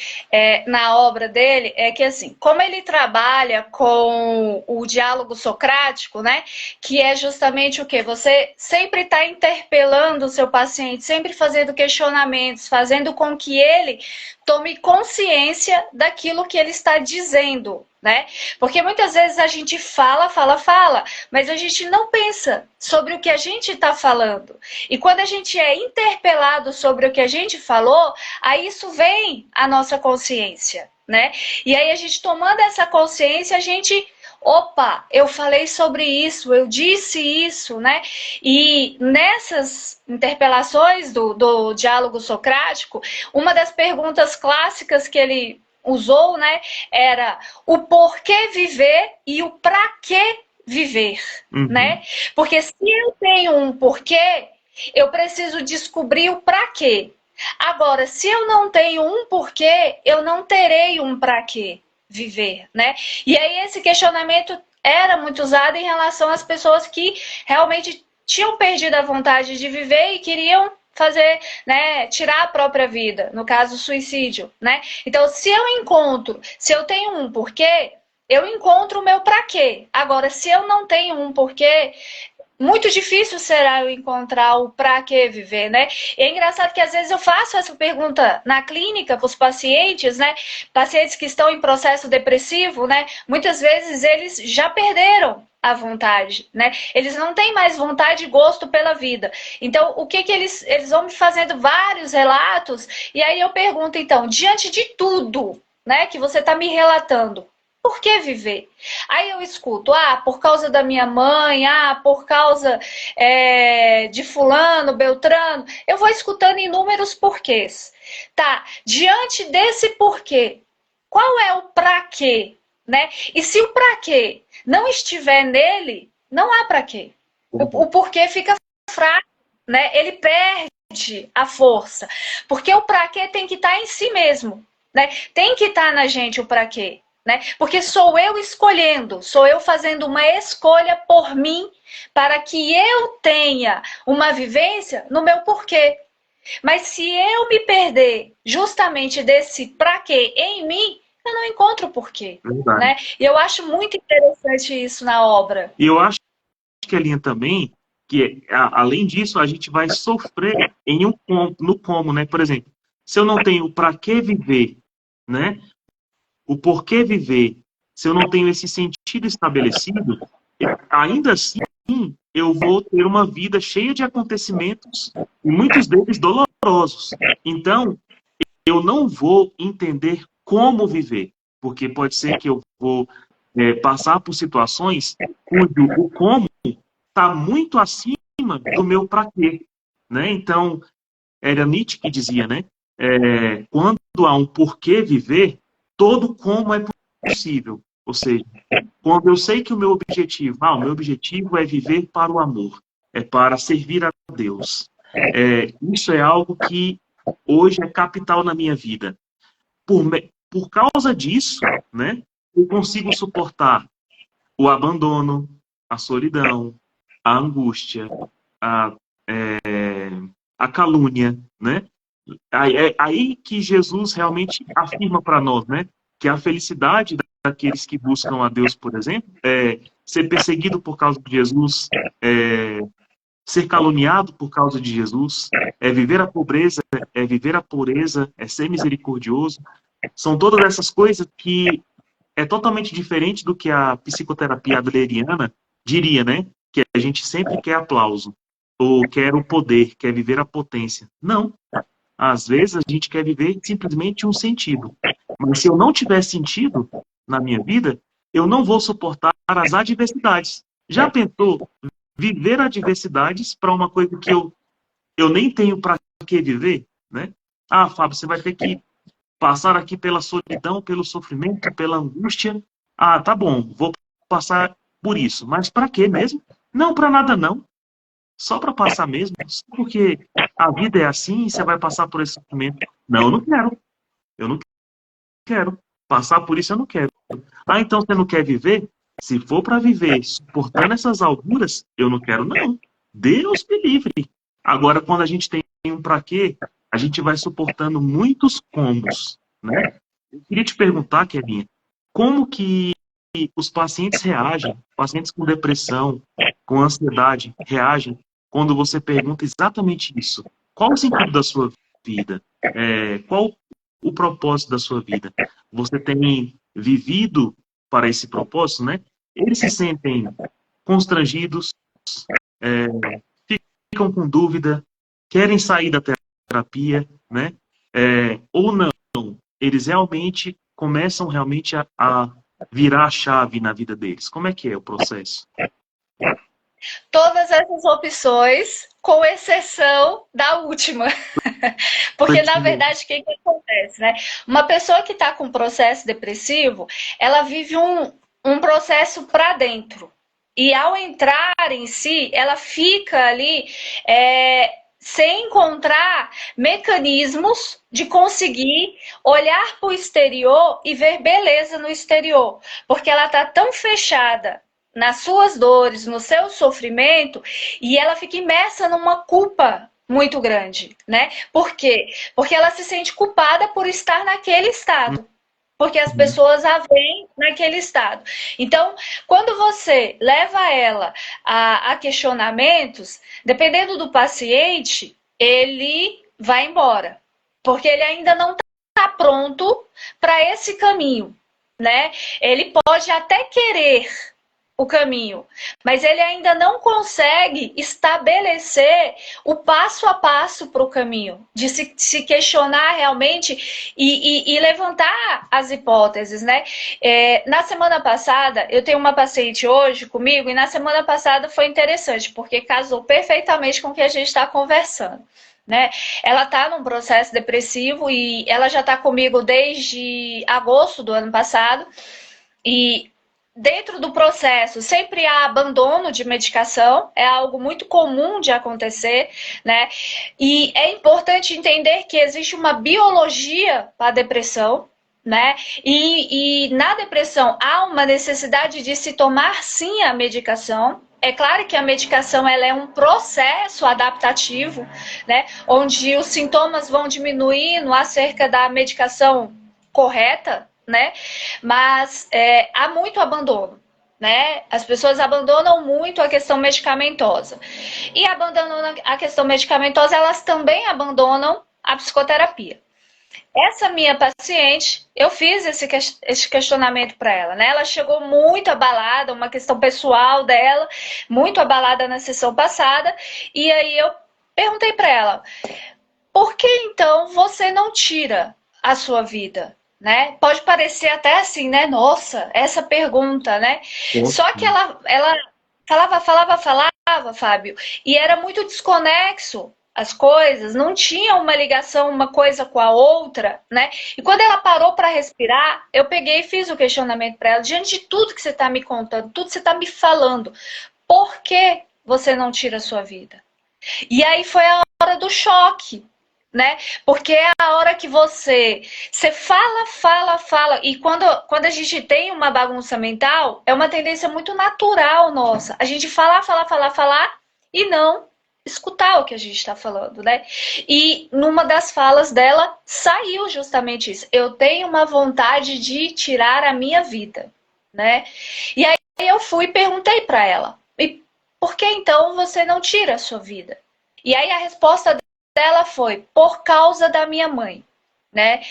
na obra dele é que, assim, como ele trabalha com o diálogo socrático, né, que é justamente o quê? Você sempre está interpelando o seu paciente, sempre fazendo questionamentos, fazendo com que ele tome consciência daquilo que ele está dizendo, né? Porque muitas vezes a gente fala, mas a gente não pensa sobre o que a gente está falando. E quando a gente é interpelado sobre o que a gente falou, aí isso vem à nossa consciência, né? E aí a gente tomando essa consciência, a gente... Opa, eu falei sobre isso, eu disse isso, né? E nessas interpelações do diálogo socrático, uma das perguntas clássicas que ele usou, né, era o porquê viver e o pra que viver, né? Porque se eu tenho um porquê, eu preciso descobrir o pra quê. Agora, se eu não tenho um porquê, eu não terei um pra quê viver, né? E aí esse questionamento era muito usado em relação às pessoas que realmente tinham perdido a vontade de viver e queriam fazer, né, tirar a própria vida, no caso, suicídio, né? Então, se eu tenho um porquê, eu encontro o meu pra quê. Agora, se eu não tenho um porquê, muito difícil será eu encontrar o pra que viver, né? E é engraçado que às vezes eu faço essa pergunta na clínica para os pacientes, né? Pacientes que estão em processo depressivo, né? Muitas vezes eles já perderam a vontade, né? Eles não têm mais vontade e gosto pela vida. Então, o que eles vão me fazendo vários relatos, e aí eu pergunto, então, diante de tudo, né, que você está me relatando, por que viver? Aí eu escuto, por causa da minha mãe, por causa de fulano, beltrano. Eu vou escutando inúmeros porquês. Tá, diante desse porquê, qual é o pra quê? Né? E se o pra quê não estiver nele, não há pra quê. O porquê fica fraco, né? Ele perde a força. Porque o pra quê tem que estar em si mesmo. Né? Tem que estar na gente o pra quê. Né? Porque sou eu escolhendo, sou eu fazendo uma escolha por mim para que eu tenha uma vivência no meu porquê. Mas se eu me perder justamente desse pra quê em mim, eu não encontro porquê. Né? E eu acho muito interessante isso na obra. E eu acho que a linha também, que além disso, a gente vai sofrer no como, né? Por exemplo, se eu não tenho pra que viver, né? O porquê viver, se eu não tenho esse sentido estabelecido, ainda assim eu vou ter uma vida cheia de acontecimentos, e muitos deles dolorosos. Então, eu não vou entender como viver, porque pode ser que eu vou passar por situações cujo o como está muito acima do meu pra quê. Né? Então, era Nietzsche que dizia, né? Quando há um porquê viver, todo como é possível. Ou seja, quando eu sei que o meu objetivo é viver para o amor, é para servir a Deus. Isso é algo que hoje é capital na minha vida. Por causa disso, né, eu consigo suportar o abandono, a solidão, a angústia, a calúnia, né? Aí que Jesus realmente afirma para nós, né, que a felicidade daqueles que buscam a Deus, por exemplo, é ser perseguido por causa de Jesus, ser caluniado por causa de Jesus, é viver a pobreza, é viver a pureza, é ser misericordioso. São todas essas coisas que é totalmente diferente do que a psicoterapia adleriana diria, né? Que a gente sempre quer aplauso, ou quer o poder, quer viver a potência. Não. Às vezes a gente quer viver simplesmente um sentido. Mas se eu não tiver sentido na minha vida, eu não vou suportar as adversidades. Já pensou viver adversidades para uma coisa que eu nem tenho para que viver? Né? Fábio, você vai ter que passar aqui pela solidão, pelo sofrimento, pela angústia. Tá bom, vou passar por isso. Mas para quê mesmo? Não para nada não. Só para passar mesmo, só porque a vida é assim e você vai passar por esse sofrimento. Não, eu não quero. Eu não quero. Passar por isso eu não quero. Ah, então você não quer viver? Se for para viver suportando essas alturas, eu não quero, não. Deus me livre. Agora, quando a gente tem um para quê, a gente vai suportando muitos combos, né? Eu queria te perguntar, Kevinha, como que os pacientes reagem, pacientes com depressão, com ansiedade, reagem quando você pergunta exatamente isso? Qual o sentido da sua vida? Qual o propósito da sua vida? Você tem vivido para esse propósito, né? Eles se sentem constrangidos, é, ficam com dúvida, querem sair da terapia, né? Ou não, eles realmente começam realmente a virar a chave na vida deles. Como é que é o processo? Todas essas opções, com exceção da última. Porque, na verdade, o que acontece, né? Uma pessoa que está com processo depressivo, ela vive um processo para dentro. E ao entrar em si, ela fica ali sem encontrar mecanismos de conseguir olhar para o exterior e ver beleza no exterior. Porque ela está tão fechada nas suas dores, no seu sofrimento, e ela fica imersa numa culpa muito grande, né? Por quê? Porque ela se sente culpada por estar naquele estado. Porque as pessoas a veem naquele estado. Então, quando você leva ela a questionamentos, dependendo do paciente, ele vai embora. Porque ele ainda não está pronto para esse caminho, né? Ele pode até querer o caminho, mas ele ainda não consegue estabelecer o passo a passo para o caminho, de se questionar realmente e levantar as hipóteses, né? Na semana passada, eu tenho uma paciente hoje comigo, e na semana passada foi interessante, porque casou perfeitamente com o que a gente está conversando. Né? Ela está num processo depressivo e ela já está comigo desde agosto do ano passado, e dentro do processo, sempre há abandono de medicação, é algo muito comum de acontecer, né? E é importante entender que existe uma biologia para a depressão, né? E na depressão há uma necessidade de se tomar sim a medicação. É claro que a medicação ela é um processo adaptativo, né? Onde os sintomas vão diminuindo acerca da medicação correta, né? Mas há muito abandono, né? As pessoas abandonam muito a questão medicamentosa. E abandonando a questão medicamentosa, elas também abandonam a psicoterapia. Essa minha paciente, eu fiz esse questionamento para ela, né? Ela chegou muito abalada, uma questão pessoal dela, muito abalada na sessão passada, e aí eu perguntei para ela: por que então você não tira a sua vida? Né? Pode parecer até assim, né? Nossa, essa pergunta, né? Só que ela falava, Fábio, e era muito desconexo as coisas, não tinha uma ligação uma coisa com a outra, né? E quando ela parou para respirar, eu peguei e fiz o questionamento para ela, diante de tudo que você está me contando, tudo que você está me falando, por que você não tira a sua vida? E aí foi a hora do choque, né? Porque é a hora que você fala, e quando a gente tem uma bagunça mental, é uma tendência muito natural nossa. A gente falar e não escutar o que a gente está falando, né? E numa das falas dela saiu justamente isso. Eu tenho uma vontade de tirar a minha vida, né? E aí eu fui e perguntei para ela: e por que então você não tira a sua vida? E aí a resposta dela foi: por causa da minha mãe, né?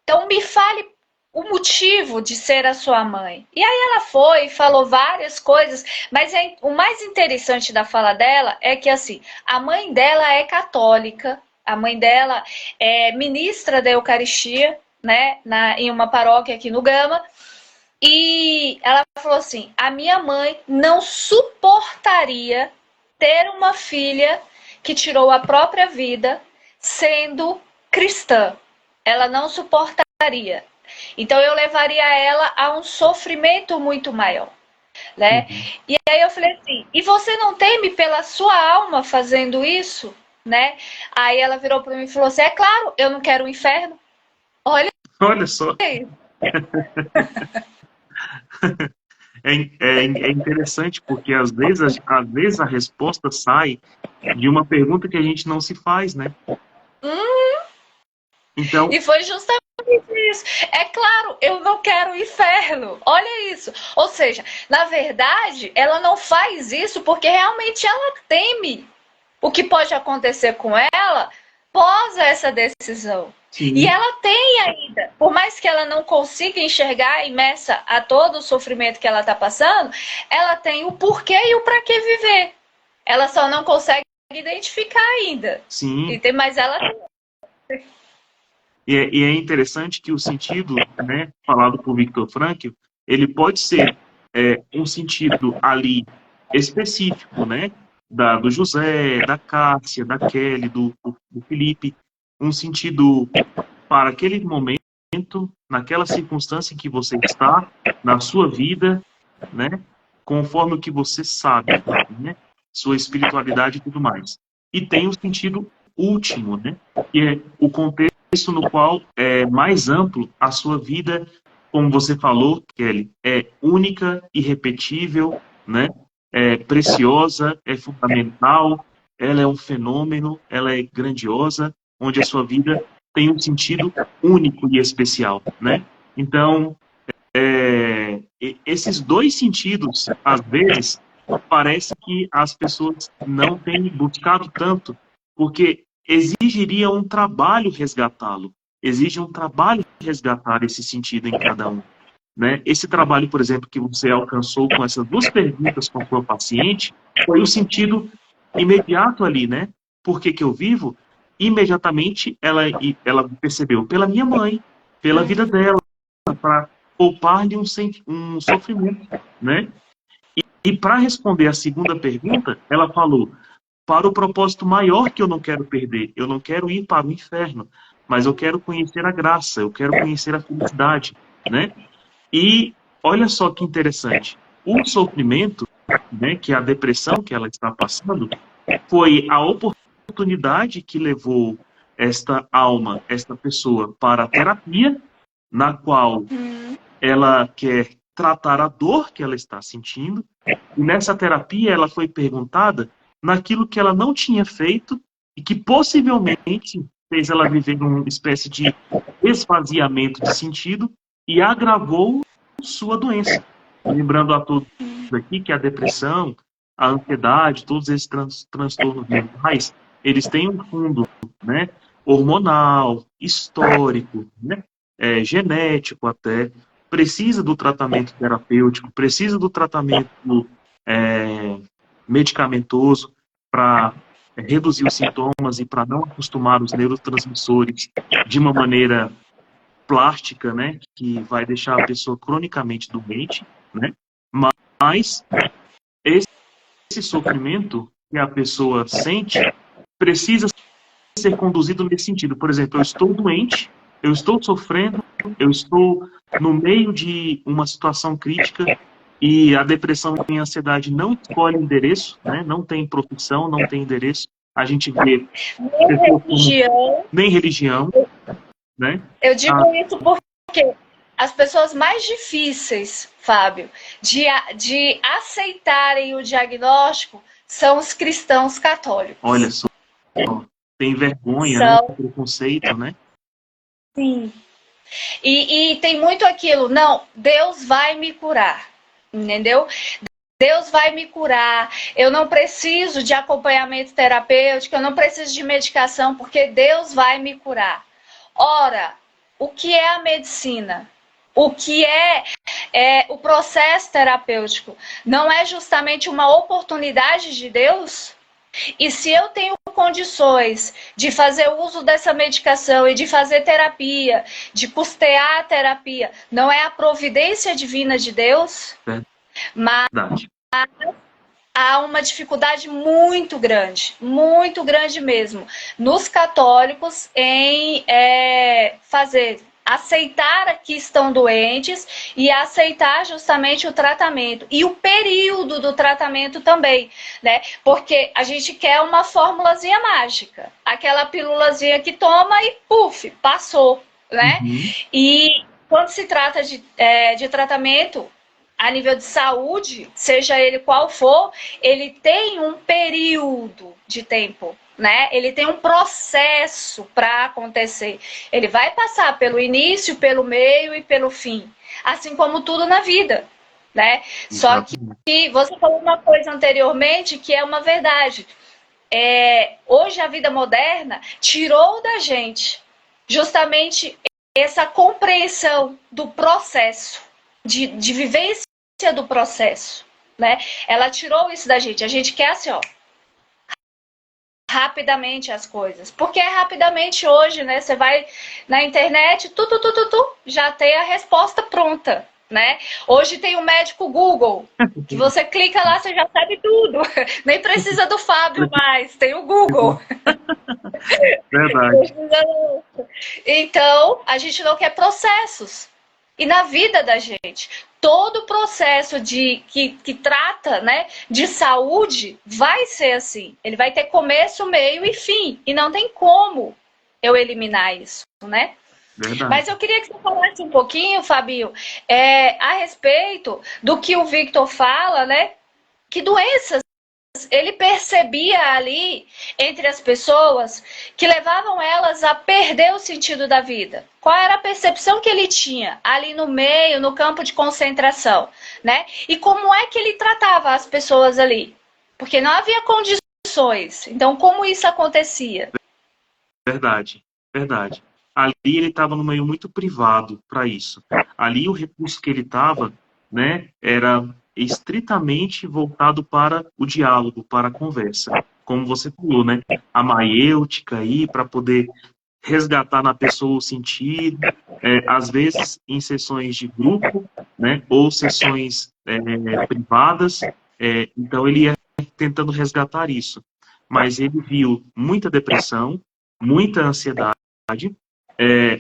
Então me fale o motivo de ser a sua mãe. E aí ela foi e falou várias coisas, mas o mais interessante da fala dela é que assim, a mãe dela é católica, a mãe dela é ministra da Eucaristia, né, em uma paróquia aqui no Gama, e ela falou assim: a minha mãe não suportaria ter uma filha que tirou a própria vida sendo cristã. Ela não suportaria. Então eu levaria ela a um sofrimento muito maior, né? E aí eu falei assim: e você não teme pela sua alma fazendo isso, né? Aí ela virou para mim e falou assim: é claro, eu não quero o inferno. Olha Olha só, aí. é interessante porque às vezes a resposta sai de uma pergunta que a gente não se faz, né? Então, E foi justamente isso. É claro, eu não quero o inferno. Olha isso. Ou seja, na verdade, ela não faz isso porque realmente ela teme o que pode acontecer com ela pós essa decisão. E sim, ela tem ainda, por mais que ela não consiga enxergar imersa a todo o sofrimento que ela está passando, ela tem o porquê e o para que viver. Ela só não consegue identificar ainda. sim. Mas ela E é interessante que o sentido, né, falado por Viktor Frankl, ele pode ser um sentido ali específico, né, do José, da Cássia, da Kelly, do Felipe, um sentido para aquele momento, naquela circunstância em que você está, na sua vida, né, conforme o que você sabe, né, sua espiritualidade e tudo mais. E tem o sentido último, né, que é o contexto no qual é mais amplo a sua vida, como você falou, Kelly, é única, irrepetível, né, é preciosa, é fundamental, ela é um fenômeno, ela é grandiosa, onde a sua vida tem um sentido único e especial, né? Então, esses dois sentidos, às vezes, parece que as pessoas não têm buscado tanto, porque exigiria um trabalho resgatá-lo, exige um trabalho resgatar esse sentido em cada um, né? Esse trabalho, por exemplo, que você alcançou com essas duas perguntas com a sua paciente, foi o sentido imediato ali, né? Por que que eu vivo? Imediatamente ela percebeu pela minha mãe, pela vida dela, para poupar-lhe um sofrimento, né? E para responder a segunda pergunta, ela falou: para o propósito maior que eu não quero perder, eu não quero ir para o inferno, mas eu quero conhecer a graça, eu quero conhecer a felicidade, né? E olha só que interessante, o sofrimento, né, que é a depressão que ela está passando, foi a oportunidade que levou esta alma, esta pessoa, para a terapia, na qual ela quer tratar a dor que ela está sentindo, e nessa terapia ela foi perguntada naquilo que ela não tinha feito e que possivelmente fez ela viver uma espécie de esvaziamento de sentido e agravou sua doença. Lembrando a todos aqui que a depressão, a ansiedade, todos esses transtornos mentais, eles têm um fundo, né, hormonal, histórico, né, genético até, precisa do tratamento terapêutico, precisa do tratamento é, medicamentoso para reduzir os sintomas e para não acostumar os neurotransmissores de uma maneira plástica, né, que vai deixar a pessoa cronicamente doente, né, mas esse sofrimento que a pessoa sente precisa ser conduzido nesse sentido. Por exemplo, eu estou doente, eu estou sofrendo, eu estou no meio de uma situação crítica e a depressão e a ansiedade não escolhem endereço, né? Não tem profissão, não tem endereço. A gente vê nem pessoas como religião. nem religião, né? Eu Ah, digo isso porque as pessoas mais difíceis, Fábio, de aceitarem o diagnóstico são os cristãos olha católicos. só, tem vergonha, né? São, Preconceito, né? sim. E tem muito aquilo, não, Deus vai me curar, entendeu? Deus vai me curar, eu não preciso de acompanhamento terapêutico, eu não preciso de medicação, porque Deus vai me curar. Ora, o que é a medicina? O que é o processo terapêutico? Não é justamente uma oportunidade de Deus? E se eu tenho condições de fazer uso dessa medicação e de fazer terapia, de custear a terapia, não é a providência divina de Deus? Mas Verdade. há uma dificuldade muito grande mesmo, nos católicos em aceitar que estão doentes e aceitar justamente o tratamento e o período do tratamento também, né? Porque a gente quer uma formulazinha mágica, aquela pílulazinha que toma e puf, passou. né? E quando se trata de tratamento a nível de saúde, seja ele qual for, ele tem um período de tempo, né? Ele tem um processo para acontecer. Ele vai passar pelo início, pelo meio e pelo fim, assim como tudo na vida, né? Só que você falou uma coisa anteriormente que é uma verdade. Hoje a vida moderna tirou da gente justamente essa compreensão do processo, de vivência do processo, né? Ela tirou isso da gente. A gente quer assim, ó, rapidamente as coisas. Porque é rapidamente hoje, né? Você vai na internet, já tem a resposta pronta, né? Hoje tem o médico Google, que você clica lá, você já sabe tudo. Nem precisa do Fábio mais, tem o Google. Verdade. Então, a gente não quer processos. E na vida da gente, todo processo que trata, né, de saúde vai ser assim. Ele vai ter começo, meio e fim. E não tem como eu eliminar isso, né? Verdade. Mas eu queria que você falasse um pouquinho, Fabio, a respeito do que o Victor fala, né? Que doenças ele percebia ali entre as pessoas que levavam elas a perder o sentido da vida. Qual era a percepção que ele tinha ali no meio, no campo de concentração, né? E como é que ele tratava as pessoas ali? Porque não havia condições. Então, como isso acontecia? Verdade, verdade. Ali ele estava no meio muito privado para isso. Ali o recurso que ele estava, né, era estritamente voltado para o diálogo, para a conversa. Como você falou, né, a maiêutica aí para poder resgatar na pessoa o sentido, às vezes em sessões de grupo, né, ou sessões privadas. Então ele ia tentando resgatar isso. Mas ele viu muita depressão, muita ansiedade.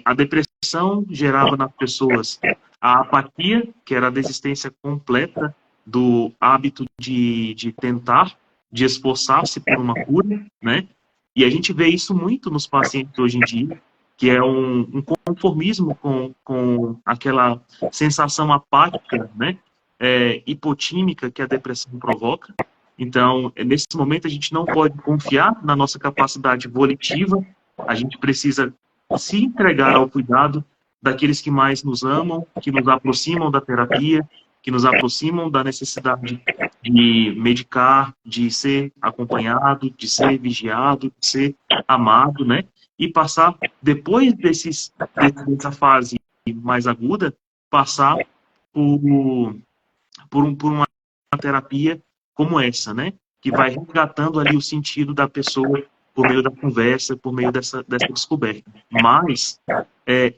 A depressão gerava nas pessoas a apatia, que era a desistência completa do hábito de tentar, de esforçar-se por uma cura, né? E a gente vê isso muito nos pacientes hoje em dia, que é um conformismo com aquela sensação apática, né? Hipotímica que a depressão provoca. Então, nesse momento, a gente não pode confiar na nossa capacidade volitiva, a gente precisa se entregar ao cuidado daqueles que mais nos amam, que nos aproximam da terapia, que nos aproximam da necessidade de medicar, de ser acompanhado, de ser vigiado, de ser amado, né? E passar, depois dessa fase mais aguda, passar por uma terapia como essa, né? Que vai resgatando ali o sentido da pessoa por meio da conversa, por meio dessa descoberta. Mas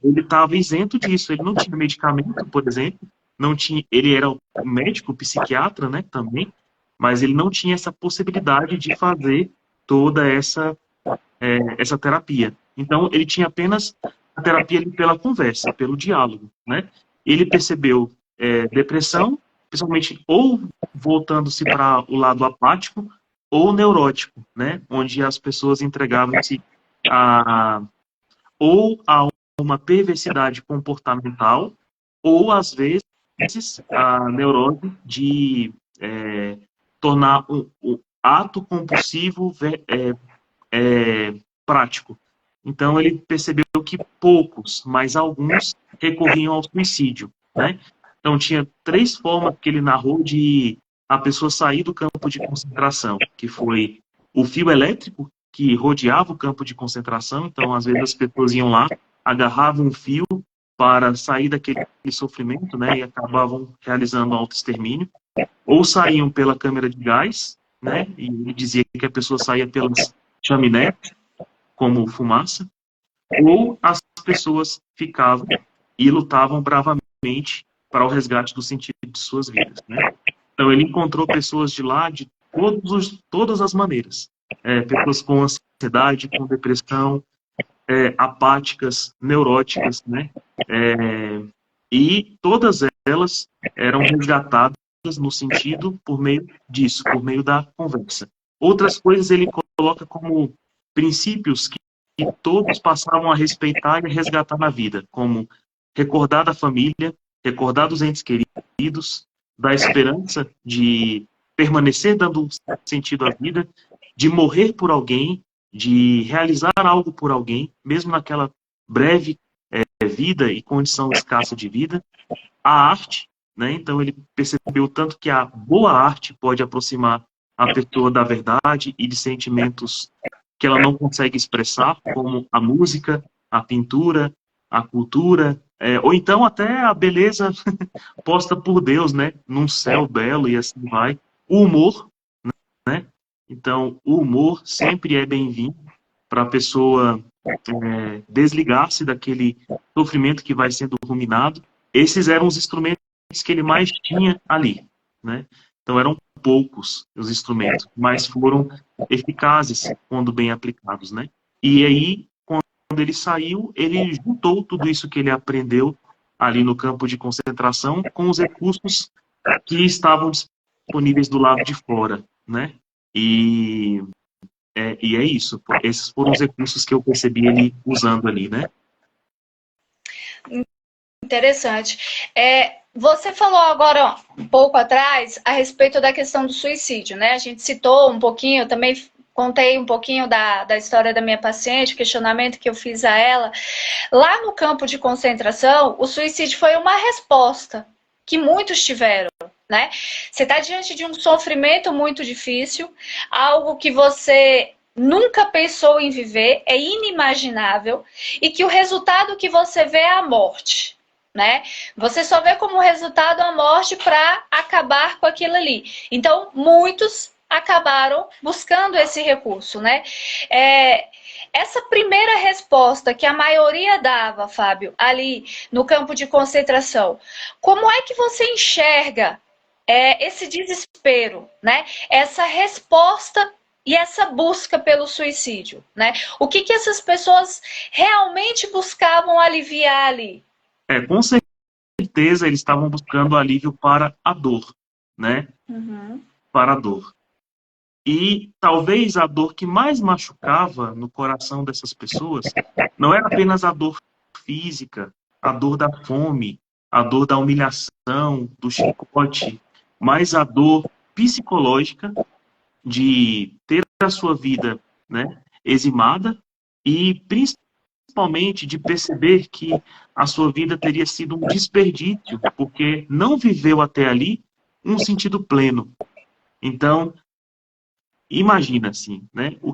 ele estava isento disso, ele não tinha medicamento, por exemplo, não tinha, ele era um médico, psiquiatra, né, também, mas ele não tinha essa possibilidade de fazer toda essa terapia. Então, ele tinha apenas a terapia ali pela conversa, pelo diálogo, né? Ele percebeu depressão, principalmente ou voltando-se para o lado apático ou neurótico, né? Onde as pessoas entregavam-se ou a uma perversidade comportamental ou, às vezes, a neurose de tornar um ato compulsivo prático. Então, ele percebeu que poucos, mas alguns, recorriam ao suicídio, né? Então, tinha 3 formas que ele narrou de a pessoa sair do campo de concentração, que foi o fio elétrico, que rodeava o campo de concentração. Então, às vezes, as pessoas iam lá, agarravam um fio para sair daquele sofrimento, né? E acabavam realizando autoextermínio. Ou saíam pela câmara de gás, né? E ele dizia que a pessoa saía pelas chaminés, como fumaça, ou as pessoas ficavam e lutavam bravamente para o resgate do sentido de suas vidas, né? Então, ele encontrou pessoas de lá de todas as maneiras. Pessoas com ansiedade, com depressão, apáticas, neuróticas, né? E todas elas eram resgatadas no sentido por meio disso, por meio da conversa. Outras coisas ele coloca como princípios todos passavam a respeitar e a resgatar na vida, como recordar da família, recordar dos entes queridos, da esperança de permanecer dando sentido à vida, de morrer por alguém, de realizar algo por alguém, mesmo naquela breve vida e condição escassa de vida. A arte, né? Então ele percebeu tanto que a boa arte pode aproximar a pessoa da verdade e de sentimentos que ela não consegue expressar, como a música, a pintura, a cultura, ou então até a beleza posta por Deus, né? Num céu belo e assim vai. O humor, né? Então, o humor sempre é bem-vindo para a pessoa desligar-se daquele sofrimento que vai sendo ruminado. Esses eram os instrumentos que ele mais tinha ali, né? Então, eram poucos os instrumentos, mas foram eficazes quando bem aplicados, né? E aí, quando ele saiu, ele juntou tudo isso que ele aprendeu ali no campo de concentração com os recursos que estavam disponíveis do lado de fora, né? E e é isso. Esses foram os recursos que eu percebi ele usando ali, né? Interessante. Você falou agora, um pouco atrás, a respeito da questão do suicídio, né? A gente citou um pouquinho, eu também contei um pouquinho da história da minha paciente, o questionamento que eu fiz a ela. Lá no campo de concentração, o suicídio foi uma resposta que muitos tiveram, né? Você está diante de um sofrimento muito difícil, algo que você nunca pensou em viver, é inimaginável, e que o resultado que você vê é a morte, né? Você só vê como resultado a morte para acabar com aquilo ali. Então, muitos acabaram buscando esse recurso, né? Essa primeira resposta que a maioria dava, Fábio, ali no campo de concentração, como é que você enxerga esse desespero, né? Essa resposta e essa busca pelo suicídio, né? O que essas pessoas realmente buscavam aliviar ali? Com certeza eles estavam buscando alívio para a dor, né? Uhum. Para a dor. E talvez a dor que mais machucava no coração dessas pessoas não era apenas a dor física, a dor da fome, a dor da humilhação, do chicote, mas a dor psicológica de ter a sua vida, né, eximada e principalmente de perceber que a sua vida teria sido um desperdício, porque não viveu até ali um sentido pleno. Então, imagina assim, né? O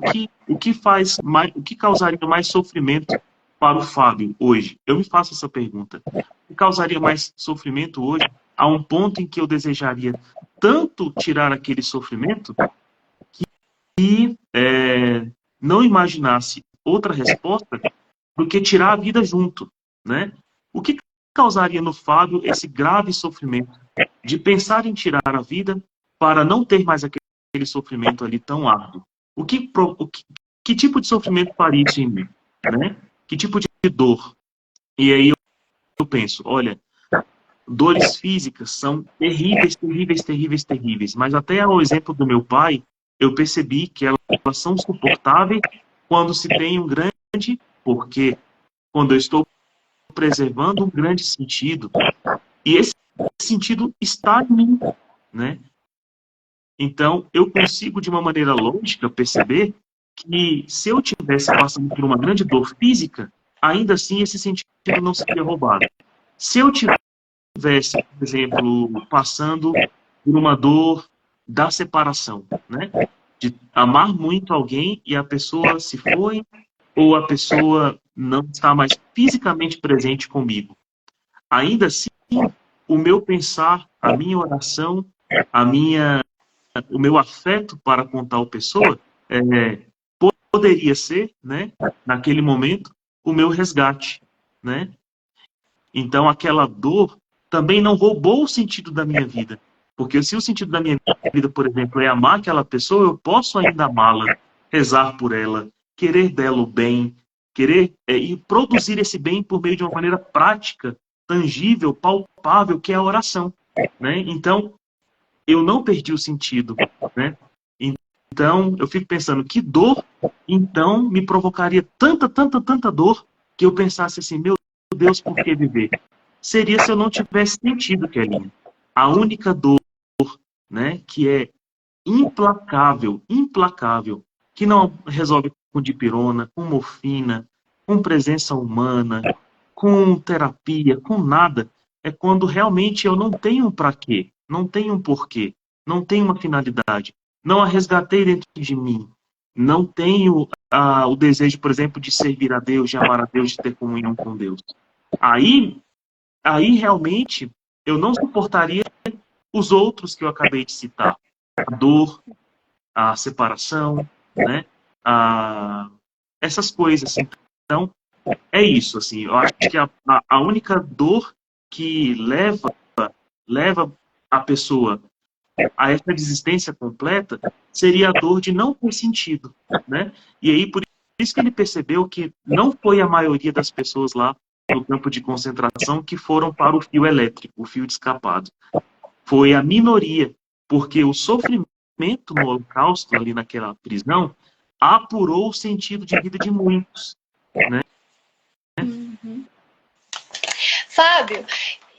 que causaria mais sofrimento para o Fábio hoje? Eu me faço essa pergunta. O que causaria mais sofrimento hoje a um ponto em que eu desejaria tanto tirar aquele sofrimento que não imaginasse outra resposta do que tirar a vida junto, né? O que causaria no Fábio esse grave sofrimento de pensar em tirar a vida para não ter mais aquele sofrimento ali tão árduo? Que tipo de sofrimento faria isso em mim, né? Que tipo de dor? E aí eu penso, olha, dores físicas são terríveis, terríveis, terríveis, terríveis, mas até o exemplo do meu pai, eu percebi que elas são suportáveis quando se tem um grande porquê, quando eu estou preservando um grande sentido. E esse sentido está em mim, né? Então, eu consigo, de uma maneira lógica, perceber que se eu tivesse passando por uma grande dor física, ainda assim esse sentido não seria roubado. Se eu tivesse, por exemplo, passando por uma dor da separação, né? De amar muito alguém e a pessoa se foi, ou a pessoa não está mais fisicamente presente comigo. Ainda assim, o meu pensar, a minha oração, o meu afeto para com tal pessoa poderia ser, né, naquele momento, o meu resgate, né? Então, aquela dor também não roubou o sentido da minha vida. Porque se o sentido da minha vida, por exemplo, é amar aquela pessoa, eu posso ainda amá-la, rezar por ela, querer dela o bem, querer e produzir esse bem por meio de uma maneira prática, tangível, palpável, que é a oração, né? Então, eu não perdi o sentido, né? Então, eu fico pensando, que dor, então, me provocaria tanta dor, que eu pensasse assim, meu Deus, por que viver? Seria se eu não tivesse sentido, Kelinha. A única dor, né, que é implacável, que não resolve com dipirona, com morfina, com presença humana, com terapia, com nada, é quando realmente eu não tenho um para quê, não tenho um porquê, não tenho uma finalidade, não a resgatei dentro de mim, não tenho o desejo, por exemplo, de servir a Deus, de amar a Deus, de ter comunhão com Deus. Aí, aí realmente eu não suportaria os outros que eu acabei de citar. A dor, a separação, né? Essas coisas. Então, é isso, assim. Eu acho que a única dor que leva a pessoa a essa desistência completa seria a dor de não ter sentido, né? E aí, por isso que ele percebeu que não foi a maioria das pessoas lá no campo de concentração que foram para o fio elétrico, o fio de escapado. Foi a minoria, porque o sofrimento no Holocausto, ali naquela prisão, apurou o sentido de vida de muitos, né? Fábio,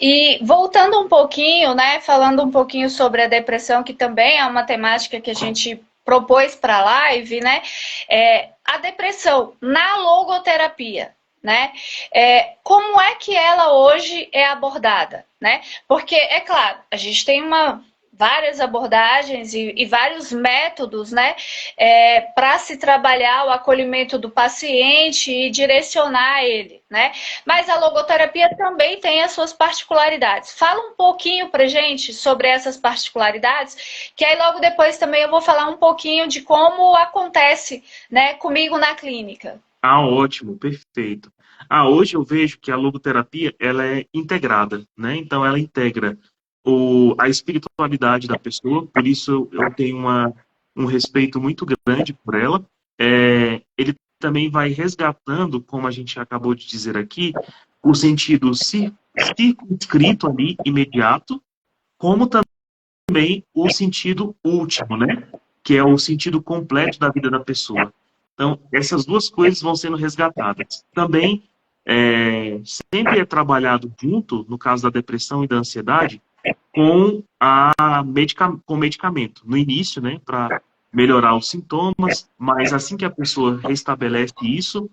e voltando um pouquinho, né, falando um pouquinho sobre a depressão, que também é uma temática que a gente propôs para a live, né, a depressão na logoterapia, né, como é que ela hoje é abordada, né, porque, é claro, a gente tem várias abordagens e vários métodos, né, para se trabalhar o acolhimento do paciente e direcionar ele, né? Mas a logoterapia também tem as suas particularidades. Fala um pouquinho pra gente sobre essas particularidades, que aí logo depois também eu vou falar um pouquinho de como acontece, né, comigo na clínica. Ótimo, perfeito. Hoje eu vejo que a logoterapia ela é integrada, né? Então ela integra a espiritualidade da pessoa, por isso eu tenho um respeito muito grande por ela. Ele também vai resgatando, como a gente acabou de dizer aqui, o sentido circunscrito ali, imediato, como também o sentido último, né? Que é o sentido completo da vida da pessoa. Então, essas duas coisas vão sendo resgatadas. Também, sempre é trabalhado junto, no caso da depressão e da ansiedade, com medicamento. No início, né, para melhorar os sintomas, mas assim que a pessoa restabelece isso,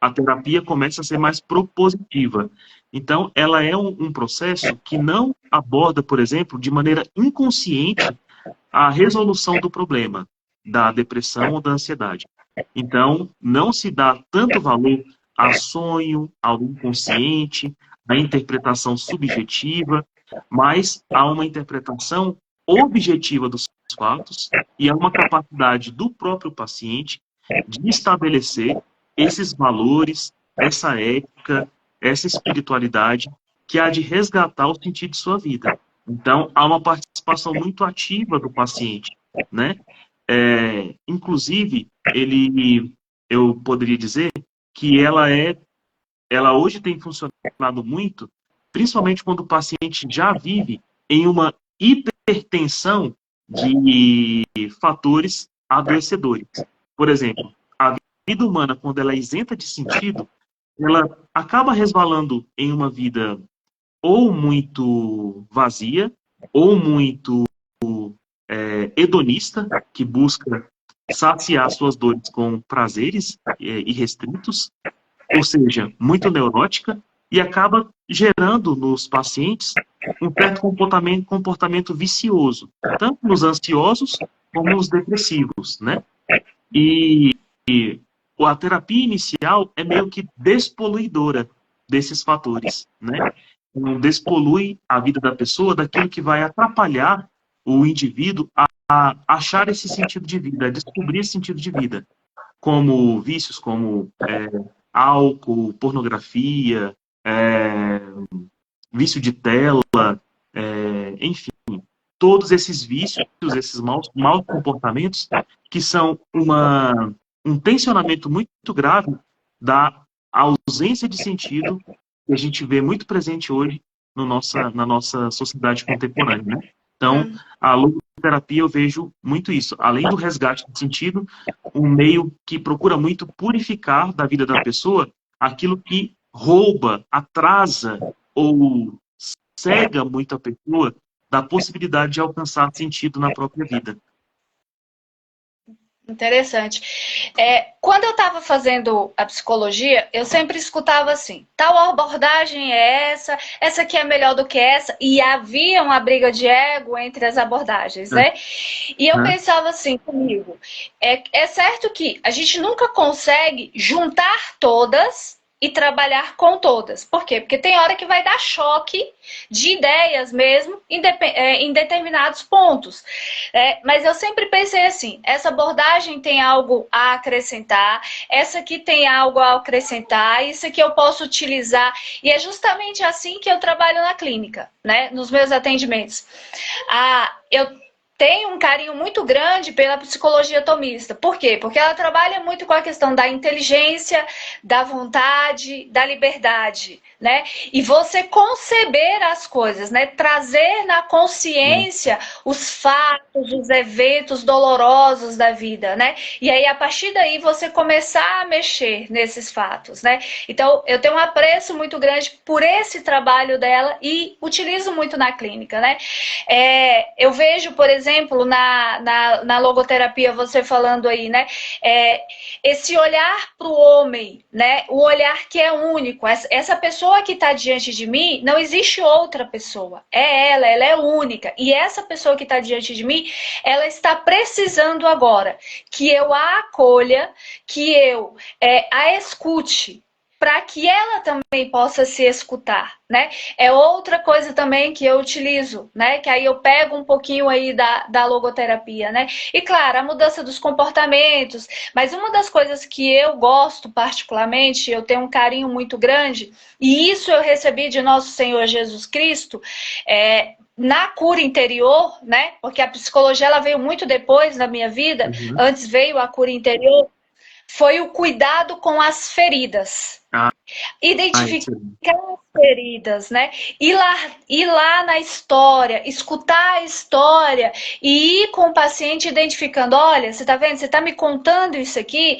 a terapia começa a ser mais propositiva. Então, ela é um processo que não aborda, por exemplo, de maneira inconsciente a resolução do problema da depressão ou da ansiedade. Então, não se dá tanto valor a sonho, ao inconsciente, à interpretação subjetiva, mas há uma interpretação objetiva dos fatos e há uma capacidade do próprio paciente de estabelecer esses valores, essa ética, essa espiritualidade que há de resgatar o sentido de sua vida. Então, há uma participação muito ativa do paciente, né? Inclusive, eu poderia dizer que ela hoje tem funcionado muito, principalmente quando o paciente já vive em uma hipertensão de fatores adoecedores. Por exemplo, a vida humana, quando ela é isenta de sentido, ela acaba resvalando em uma vida ou muito vazia, ou muito hedonista, que busca saciar suas dores com prazeres irrestritos, ou seja, muito neurótica, e acaba gerando nos pacientes um certo comportamento vicioso, tanto nos ansiosos como nos depressivos, né? E a terapia inicial é meio que despoluidora desses fatores, né? Então, despolui a vida da pessoa daquilo que vai atrapalhar o indivíduo a achar esse sentido de vida, a descobrir esse sentido de vida, como vícios como álcool, pornografia, vício de tela, enfim, todos esses vícios, esses maus comportamentos, que são um tensionamento muito grave da ausência de sentido que a gente vê muito presente hoje no na nossa sociedade contemporânea, né? Então, a logoterapia eu vejo muito isso. Além do resgate de sentido, um meio que procura muito purificar da vida da pessoa aquilo que rouba, atrasa ou cega muito a pessoa da possibilidade de alcançar sentido na própria vida. Interessante. Quando eu estava fazendo a psicologia, eu sempre escutava assim, tal abordagem é essa aqui é melhor do que essa, e havia uma briga de ego entre as abordagens, né? E eu pensava assim comigo, é certo que a gente nunca consegue juntar todas e trabalhar com todas. Por quê? Porque tem hora que vai dar choque de ideias mesmo em determinados pontos. Mas eu sempre pensei assim, essa abordagem tem algo a acrescentar, essa aqui tem algo a acrescentar, isso aqui eu posso utilizar. E é justamente assim que eu trabalho na clínica, né? Nos meus atendimentos. Eu tenho um carinho muito grande pela psicologia tomista. Por quê? Porque ela trabalha muito com a questão da inteligência, da vontade, da liberdade, né? E você conceber as coisas, né? Trazer na consciência os fatos, os eventos dolorosos da vida, né? E aí, a partir daí, você começar a mexer nesses fatos, né? Então, eu tenho um apreço muito grande por esse trabalho dela e utilizo muito na clínica, né? Eu vejo, por exemplo, na logoterapia, você falando aí, né? Esse olhar para o homem, né? O olhar que é único. Essa pessoa que está diante de mim, não existe outra pessoa. Ela é única. E essa pessoa que está diante de mim, ela está precisando agora que eu a acolha, que eu a escute, para que ela também possa se escutar, né? É outra coisa também que eu utilizo, né? Que aí eu pego um pouquinho aí da logoterapia, né? E claro, a mudança dos comportamentos, mas uma das coisas que eu gosto particularmente, eu tenho um carinho muito grande, e isso eu recebi de nosso Senhor Jesus Cristo, na cura interior, né? Porque a psicologia ela veio muito depois na minha vida, antes veio a cura interior, foi o cuidado com as feridas. Identificar as feridas, né? Ir lá na história, escutar a história e ir com o paciente identificando, olha, você tá vendo? Você tá me contando isso aqui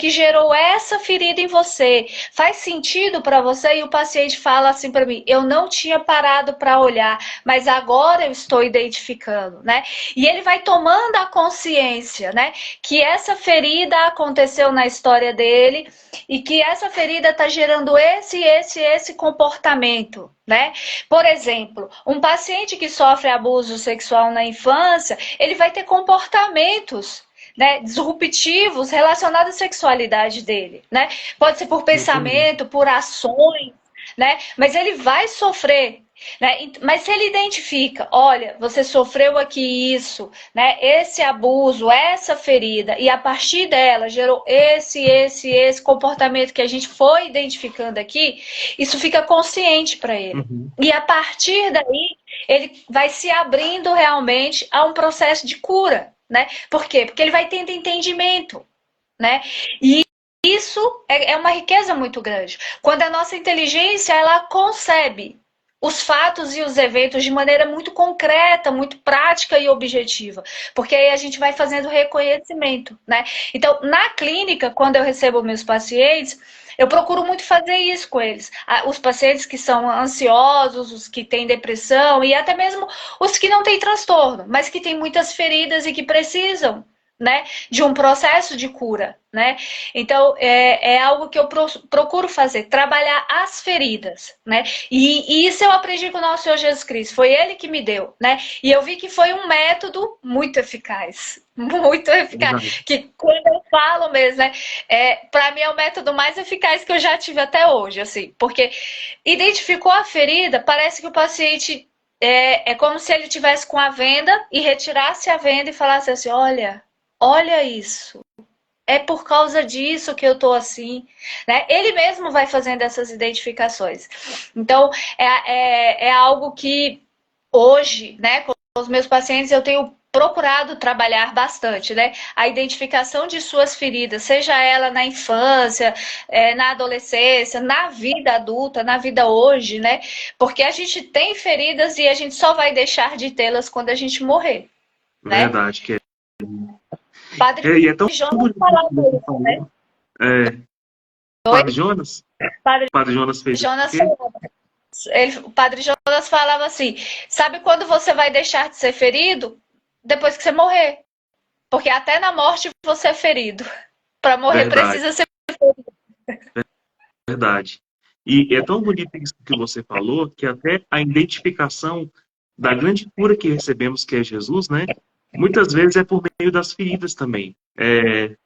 gerou essa ferida em você. Faz sentido para você? E o paciente fala assim para mim, eu não tinha parado para olhar, mas agora eu estou identificando, né? E ele vai tomando a consciência, né? Que essa ferida aconteceu na história dele e que essa ferida está gerando esse comportamento, né? Por exemplo, um paciente que sofre abuso sexual na infância, ele vai ter comportamentos, né, disruptivos relacionados à sexualidade dele, né? Pode ser por pensamento, por ações, né? Mas ele vai sofrer. Né? Mas se ele identifica, olha, você sofreu aqui isso, né? Esse abuso, essa ferida, e a partir dela gerou esse comportamento que a gente foi identificando aqui, isso fica consciente para ele. E a partir daí, ele vai se abrindo realmente a um processo de cura, né? Por quê? Porque ele vai tendo entendimento, né? E isso é uma riqueza muito grande. Quando a nossa inteligência, ela concebe os fatos e os eventos de maneira muito concreta, muito prática e objetiva, porque aí a gente vai fazendo reconhecimento, né? Então, na clínica, quando eu recebo meus pacientes, eu procuro muito fazer isso com eles. Os pacientes que são ansiosos, os que têm depressão e até mesmo os que não têm transtorno, mas que têm muitas feridas e que precisam, né, de um processo de cura, né? Então, é algo que eu procuro fazer, trabalhar as feridas, né? E isso eu aprendi com o nosso Senhor Jesus Cristo, foi Ele que me deu, né? E eu vi que foi um método muito eficaz, que quando eu falo mesmo, né, para mim é o método mais eficaz que eu já tive até hoje, assim, porque identificou a ferida, parece que o paciente é como se ele tivesse com a venda e retirasse a venda e falasse assim, olha isso, é por causa disso que eu tô assim, né? Ele mesmo vai fazendo essas identificações. Então, é algo que hoje, né, com os meus pacientes, eu tenho procurado trabalhar bastante, né? A identificação de suas feridas, seja ela na infância, na adolescência, na vida adulta, na vida hoje, né? Porque a gente tem feridas e a gente só vai deixar de tê-las quando a gente morrer, né? Verdade, que Padre e é tão Jonas bonito falava que você isso, né? falou. É, Oi? Padre Jonas? Padre Padre Jonas fez o Jonas quê? falava, o Padre Jonas falava assim, sabe quando você vai deixar de ser ferido? Depois que você morrer. Porque até na morte você é ferido. Para morrer Verdade, precisa ser ferido. verdade. E é tão bonito isso que você falou, que até a identificação da grande cura que recebemos, que é Jesus, né? Muitas vezes é por meio das feridas também.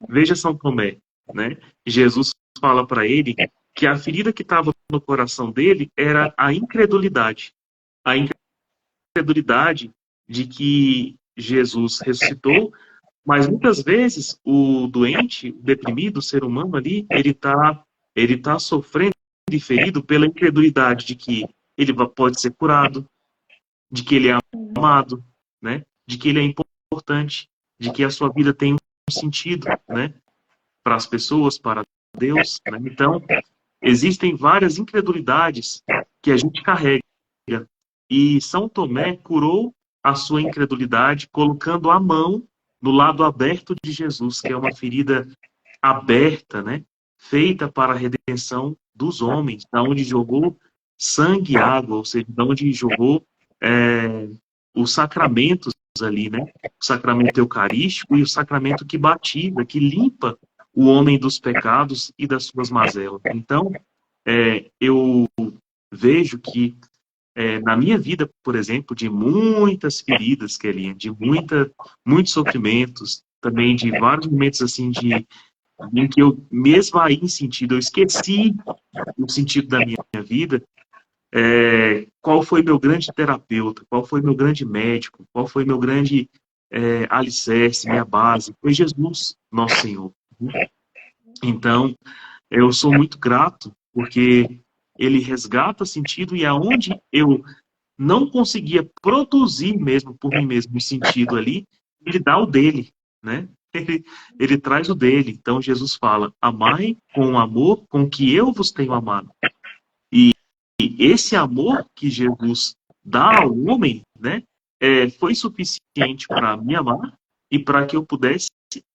Veja São Tomé, né? Jesus fala para ele que a ferida que estava no coração dele era a incredulidade. A incredulidade de que Jesus ressuscitou, mas muitas vezes o doente, o deprimido, o ser humano ali, ele tá sofrendo e ferido pela incredulidade de que ele pode ser curado, de que ele é amado, né? De que ele é importante, de que a sua vida tem um sentido, né? Para as pessoas, para Deus, né? Então, existem várias incredulidades que a gente carrega. E São Tomé curou a sua incredulidade colocando a mão no lado aberto de Jesus, que é uma ferida aberta, né? Feita para a redenção dos homens, da onde jogou sangue e água, ou seja, da onde jogou os sacramentos ali, né? O sacramento eucarístico e o sacramento que batiza, que limpa o homem dos pecados e das suas mazelas. Então, eu vejo que na minha vida, por exemplo, de muitas feridas, Kelinha, de muitos sofrimentos, também de vários momentos assim em que eu me esvaí em sentido, eu esqueci o sentido da minha vida, qual foi meu grande terapeuta, qual foi meu grande médico, qual foi meu grande alicerce, minha base, foi Jesus, nosso Senhor. Então, eu sou muito grato, porque ele resgata sentido e aonde eu não conseguia produzir mesmo por mim mesmo o sentido ali, ele dá o dele, né? Ele traz o dele. Então Jesus fala: amai com o amor com que eu vos tenho amado. E esse amor que Jesus dá ao homem, né, foi suficiente para me amar e para que eu pudesse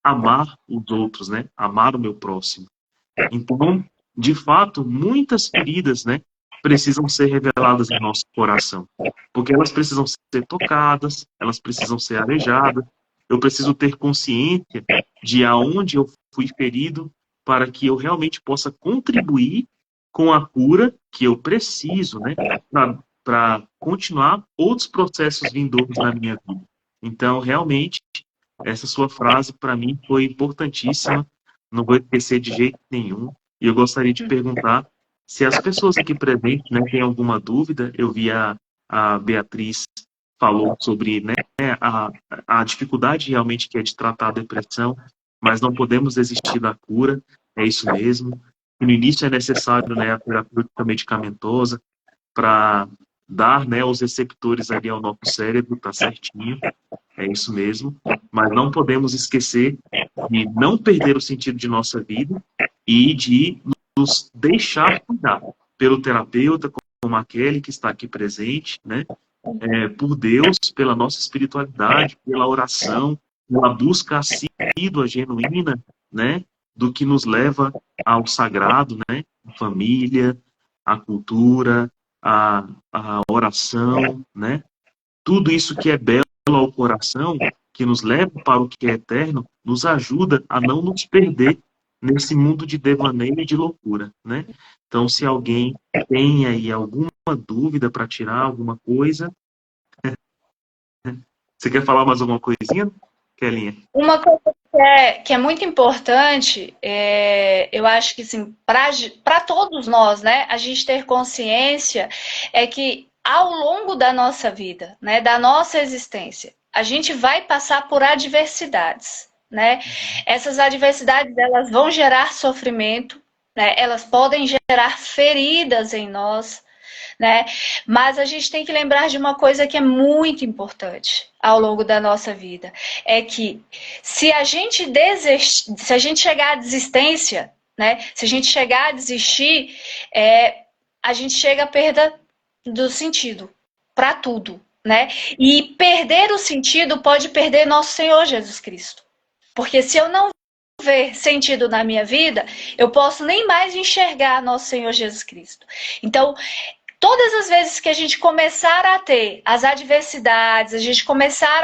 amar os outros, né? Amar o meu próximo. Então, de fato, muitas feridas, né, precisam ser reveladas em nosso coração, porque elas precisam ser tocadas, elas precisam ser arejadas. Eu preciso ter consciência de aonde eu fui ferido para que eu realmente possa contribuir com a cura que eu preciso, né, para continuar outros processos vindouros na minha vida. Então, realmente, essa sua frase para mim foi importantíssima. Não vou esquecer de jeito nenhum. E eu gostaria de perguntar se as pessoas aqui presentes, né, têm alguma dúvida. Eu vi a Beatriz falou sobre, né, a dificuldade realmente que é de tratar a depressão, mas não podemos desistir da cura. É isso mesmo. E no início é necessário, né, a terapêutica medicamentosa para dar, né, os receptores ali ao nosso cérebro, tá certinho. É isso mesmo. Mas não podemos esquecer de não perder o sentido de nossa vida e de nos deixar cuidar pelo terapeuta, como aquele que está aqui presente, né? Por Deus, pela nossa espiritualidade, pela oração, pela busca assídua, genuína, né? Do que nos leva ao sagrado, né? A família, a cultura, a oração, né? Tudo isso que é belo ao coração, que nos leva para o que é eterno, nos ajuda a não nos perder nesse mundo de devaneio e de loucura, né? Então, se alguém tem aí alguma dúvida para tirar alguma coisa, você quer falar mais alguma coisinha, Kelinha? Uma coisa que é muito importante, eu acho que assim, para todos nós, né, a gente ter consciência é que ao longo da nossa vida, né, da nossa existência, a gente vai passar por adversidades, né? Essas adversidades, elas vão gerar sofrimento, né? Elas podem gerar feridas em nós, né? Mas a gente tem que lembrar de uma coisa que é muito importante ao longo da nossa vida, é que se a gente se a gente chegar à desistência, né? Se a gente chegar a desistir, a gente chega à perda do sentido para tudo, né? E perder o sentido pode perder nosso Senhor Jesus Cristo. Porque se eu não ver sentido na minha vida, eu posso nem mais enxergar nosso Senhor Jesus Cristo. Então, todas as vezes que a gente começar a ter as adversidades, a gente começar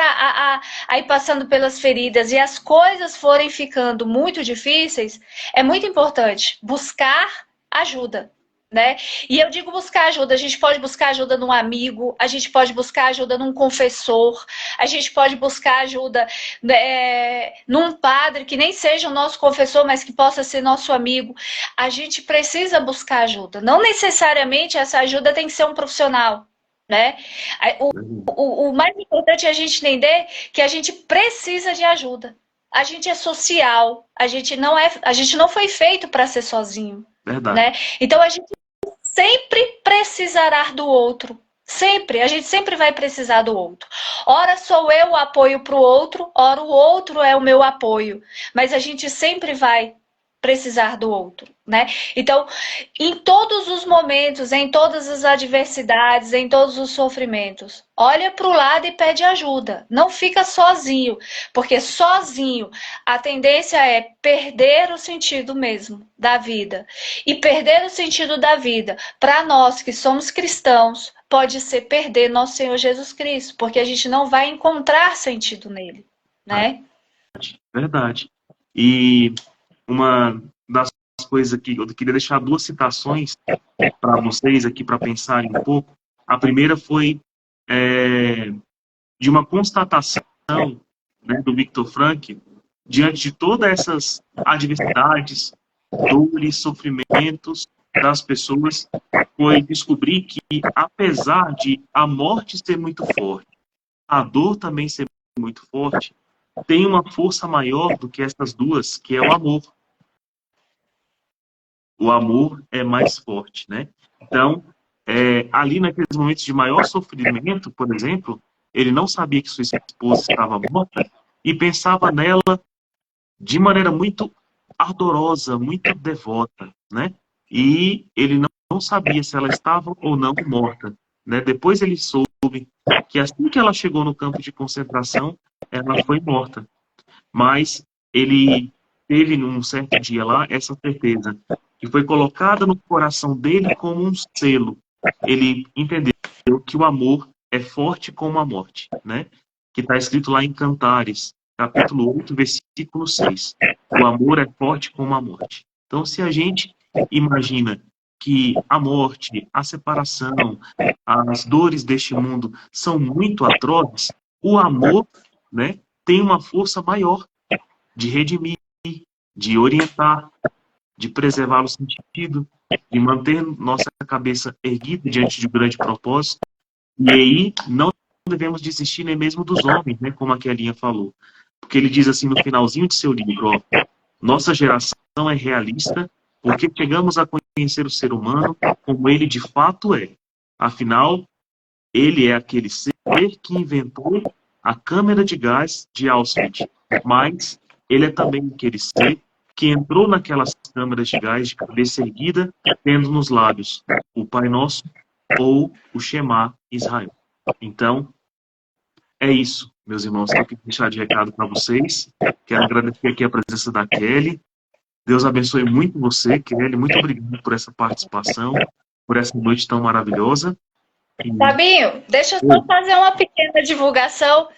a ir passando pelas feridas e as coisas forem ficando muito difíceis, é muito importante buscar ajuda. Né? E eu digo buscar ajuda, a gente pode buscar ajuda num amigo, a gente pode buscar ajuda num confessor, a gente pode buscar ajuda num padre que nem seja o nosso confessor, mas que possa ser nosso amigo. A gente precisa buscar ajuda. Não necessariamente essa ajuda tem que ser um profissional. Né? O mais importante é a gente entender que a gente precisa de ajuda. A gente é social, a gente não foi feito para ser sozinho. Verdade. Né? Então a gente sempre precisará do outro. Sempre. A gente sempre vai precisar do outro. Ora sou eu o apoio para o outro, ora o outro é o meu apoio. Mas a gente sempre vai precisar do outro, né? Então, em todos os momentos, em todas as adversidades, em todos os sofrimentos, olha para o lado e pede ajuda. Não fica sozinho, porque sozinho a tendência é perder o sentido mesmo da vida. E perder o sentido da vida, para nós que somos cristãos, pode ser perder nosso Senhor Jesus Cristo, porque a gente não vai encontrar sentido nele, né? Verdade. E uma das coisas que eu queria deixar duas citações para vocês aqui para pensarem um pouco. A primeira foi de uma constatação, né, do Viktor Frankl diante de todas essas adversidades, dores, sofrimentos das pessoas, foi descobrir que apesar de a morte ser muito forte, a dor também ser muito forte, tem uma força maior do que essas duas, que é o amor. O amor é mais forte, né? Então, ali naqueles momentos de maior sofrimento, por exemplo, ele não sabia que sua esposa estava morta e pensava nela de maneira muito ardorosa, muito devota, né? E ele não sabia se ela estava ou não morta, né? Depois ele soube que assim que ela chegou no campo de concentração, ela foi morta. Mas ele teve num certo dia lá essa certeza que foi colocada no coração dele como um selo. Ele entendeu que o amor é forte como a morte, né? Que está escrito lá em Cantares, capítulo 8, versículo 6. O amor é forte como a morte. Então, se a gente imagina que a morte, a separação, as dores deste mundo são muito atrozes, o amor, né, tem uma força maior de redimir, de orientar, de preservar o sentido, de manter nossa cabeça erguida diante de um grande propósito. E aí não devemos desistir nem mesmo dos homens, né, como a Kelinha falou. Porque ele diz assim no finalzinho de seu livro, ó, nossa geração é realista porque chegamos a conhecer o ser humano como ele de fato é. Afinal, ele é aquele ser que inventou a câmara de gás de Auschwitz, mas ele é também aquele ser que entrou naquelas câmaras de gás de cabeça erguida, tendo nos lábios o Pai Nosso ou o Shema Israel. Então, é isso, meus irmãos, que eu queria deixar de recado para vocês. Quero agradecer aqui a presença da Kelly. Deus abençoe muito você, Kelly. Muito obrigado por essa participação, por essa noite tão maravilhosa. Fabinho, deixa eu só fazer uma pequena divulgação.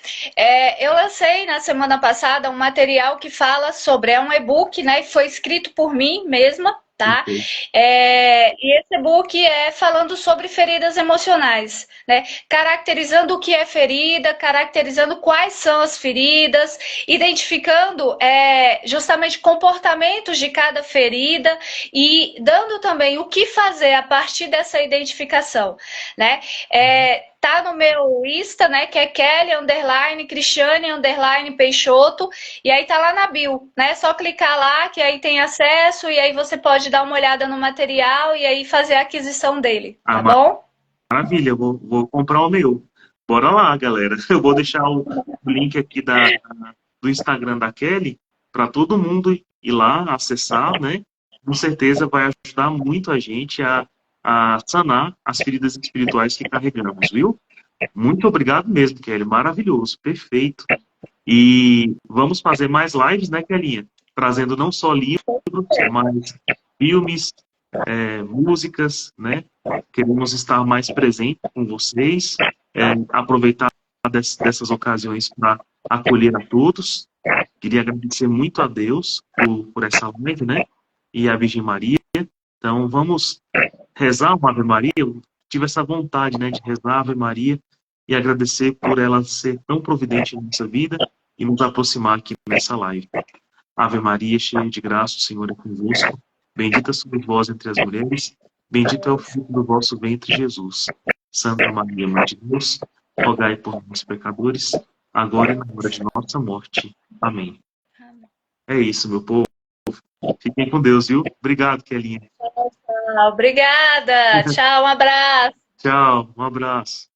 Eu lancei na semana passada um material que fala sobre, é um e-book, né? Que foi escrito por mim mesma, tá? E esse e-book é falando sobre feridas emocionais, né? Caracterizando o que é ferida, caracterizando quais são as feridas, identificando justamente comportamentos de cada ferida e dando também o que fazer a partir dessa identificação, né? tá no meu Insta, né? Que é Kelly_Cristiane_Peixoto. E aí tá lá na bio, né? É só clicar lá que aí tem acesso e aí você pode dar uma olhada no material e aí fazer a aquisição dele, Ah, tá bom? maravilha, vou comprar o meu. Bora lá, galera. Eu vou deixar o link aqui do Instagram da Kelly para todo mundo ir lá, acessar, né? Com certeza vai ajudar muito a gente a sanar as feridas espirituais que carregamos, viu? Muito obrigado mesmo, Kelly. Maravilhoso, perfeito. E vamos fazer mais lives, né, Kellinha? Trazendo não só livros, mas filmes, músicas, né? Queremos estar mais presente com vocês, aproveitar dessas ocasiões para acolher a todos. Queria agradecer muito a Deus por essa live, né? E a Virgem Maria. Então, vamos rezar uma Ave Maria. Eu tive essa vontade, né, de rezar a Ave Maria e agradecer por ela ser tão providente na nossa vida e nos aproximar aqui nessa live. Ave Maria, cheia de graça, o Senhor é convosco. Bendita sois vós entre as mulheres, bendito é o fruto do vosso ventre, Jesus. Santa Maria, Mãe de Deus, rogai por nós, pecadores, agora e na hora de nossa morte. Amém. É isso, meu povo. Fiquem com Deus, viu? Obrigado, Kelinha. Obrigada. Tchau, um abraço. Tchau, um abraço.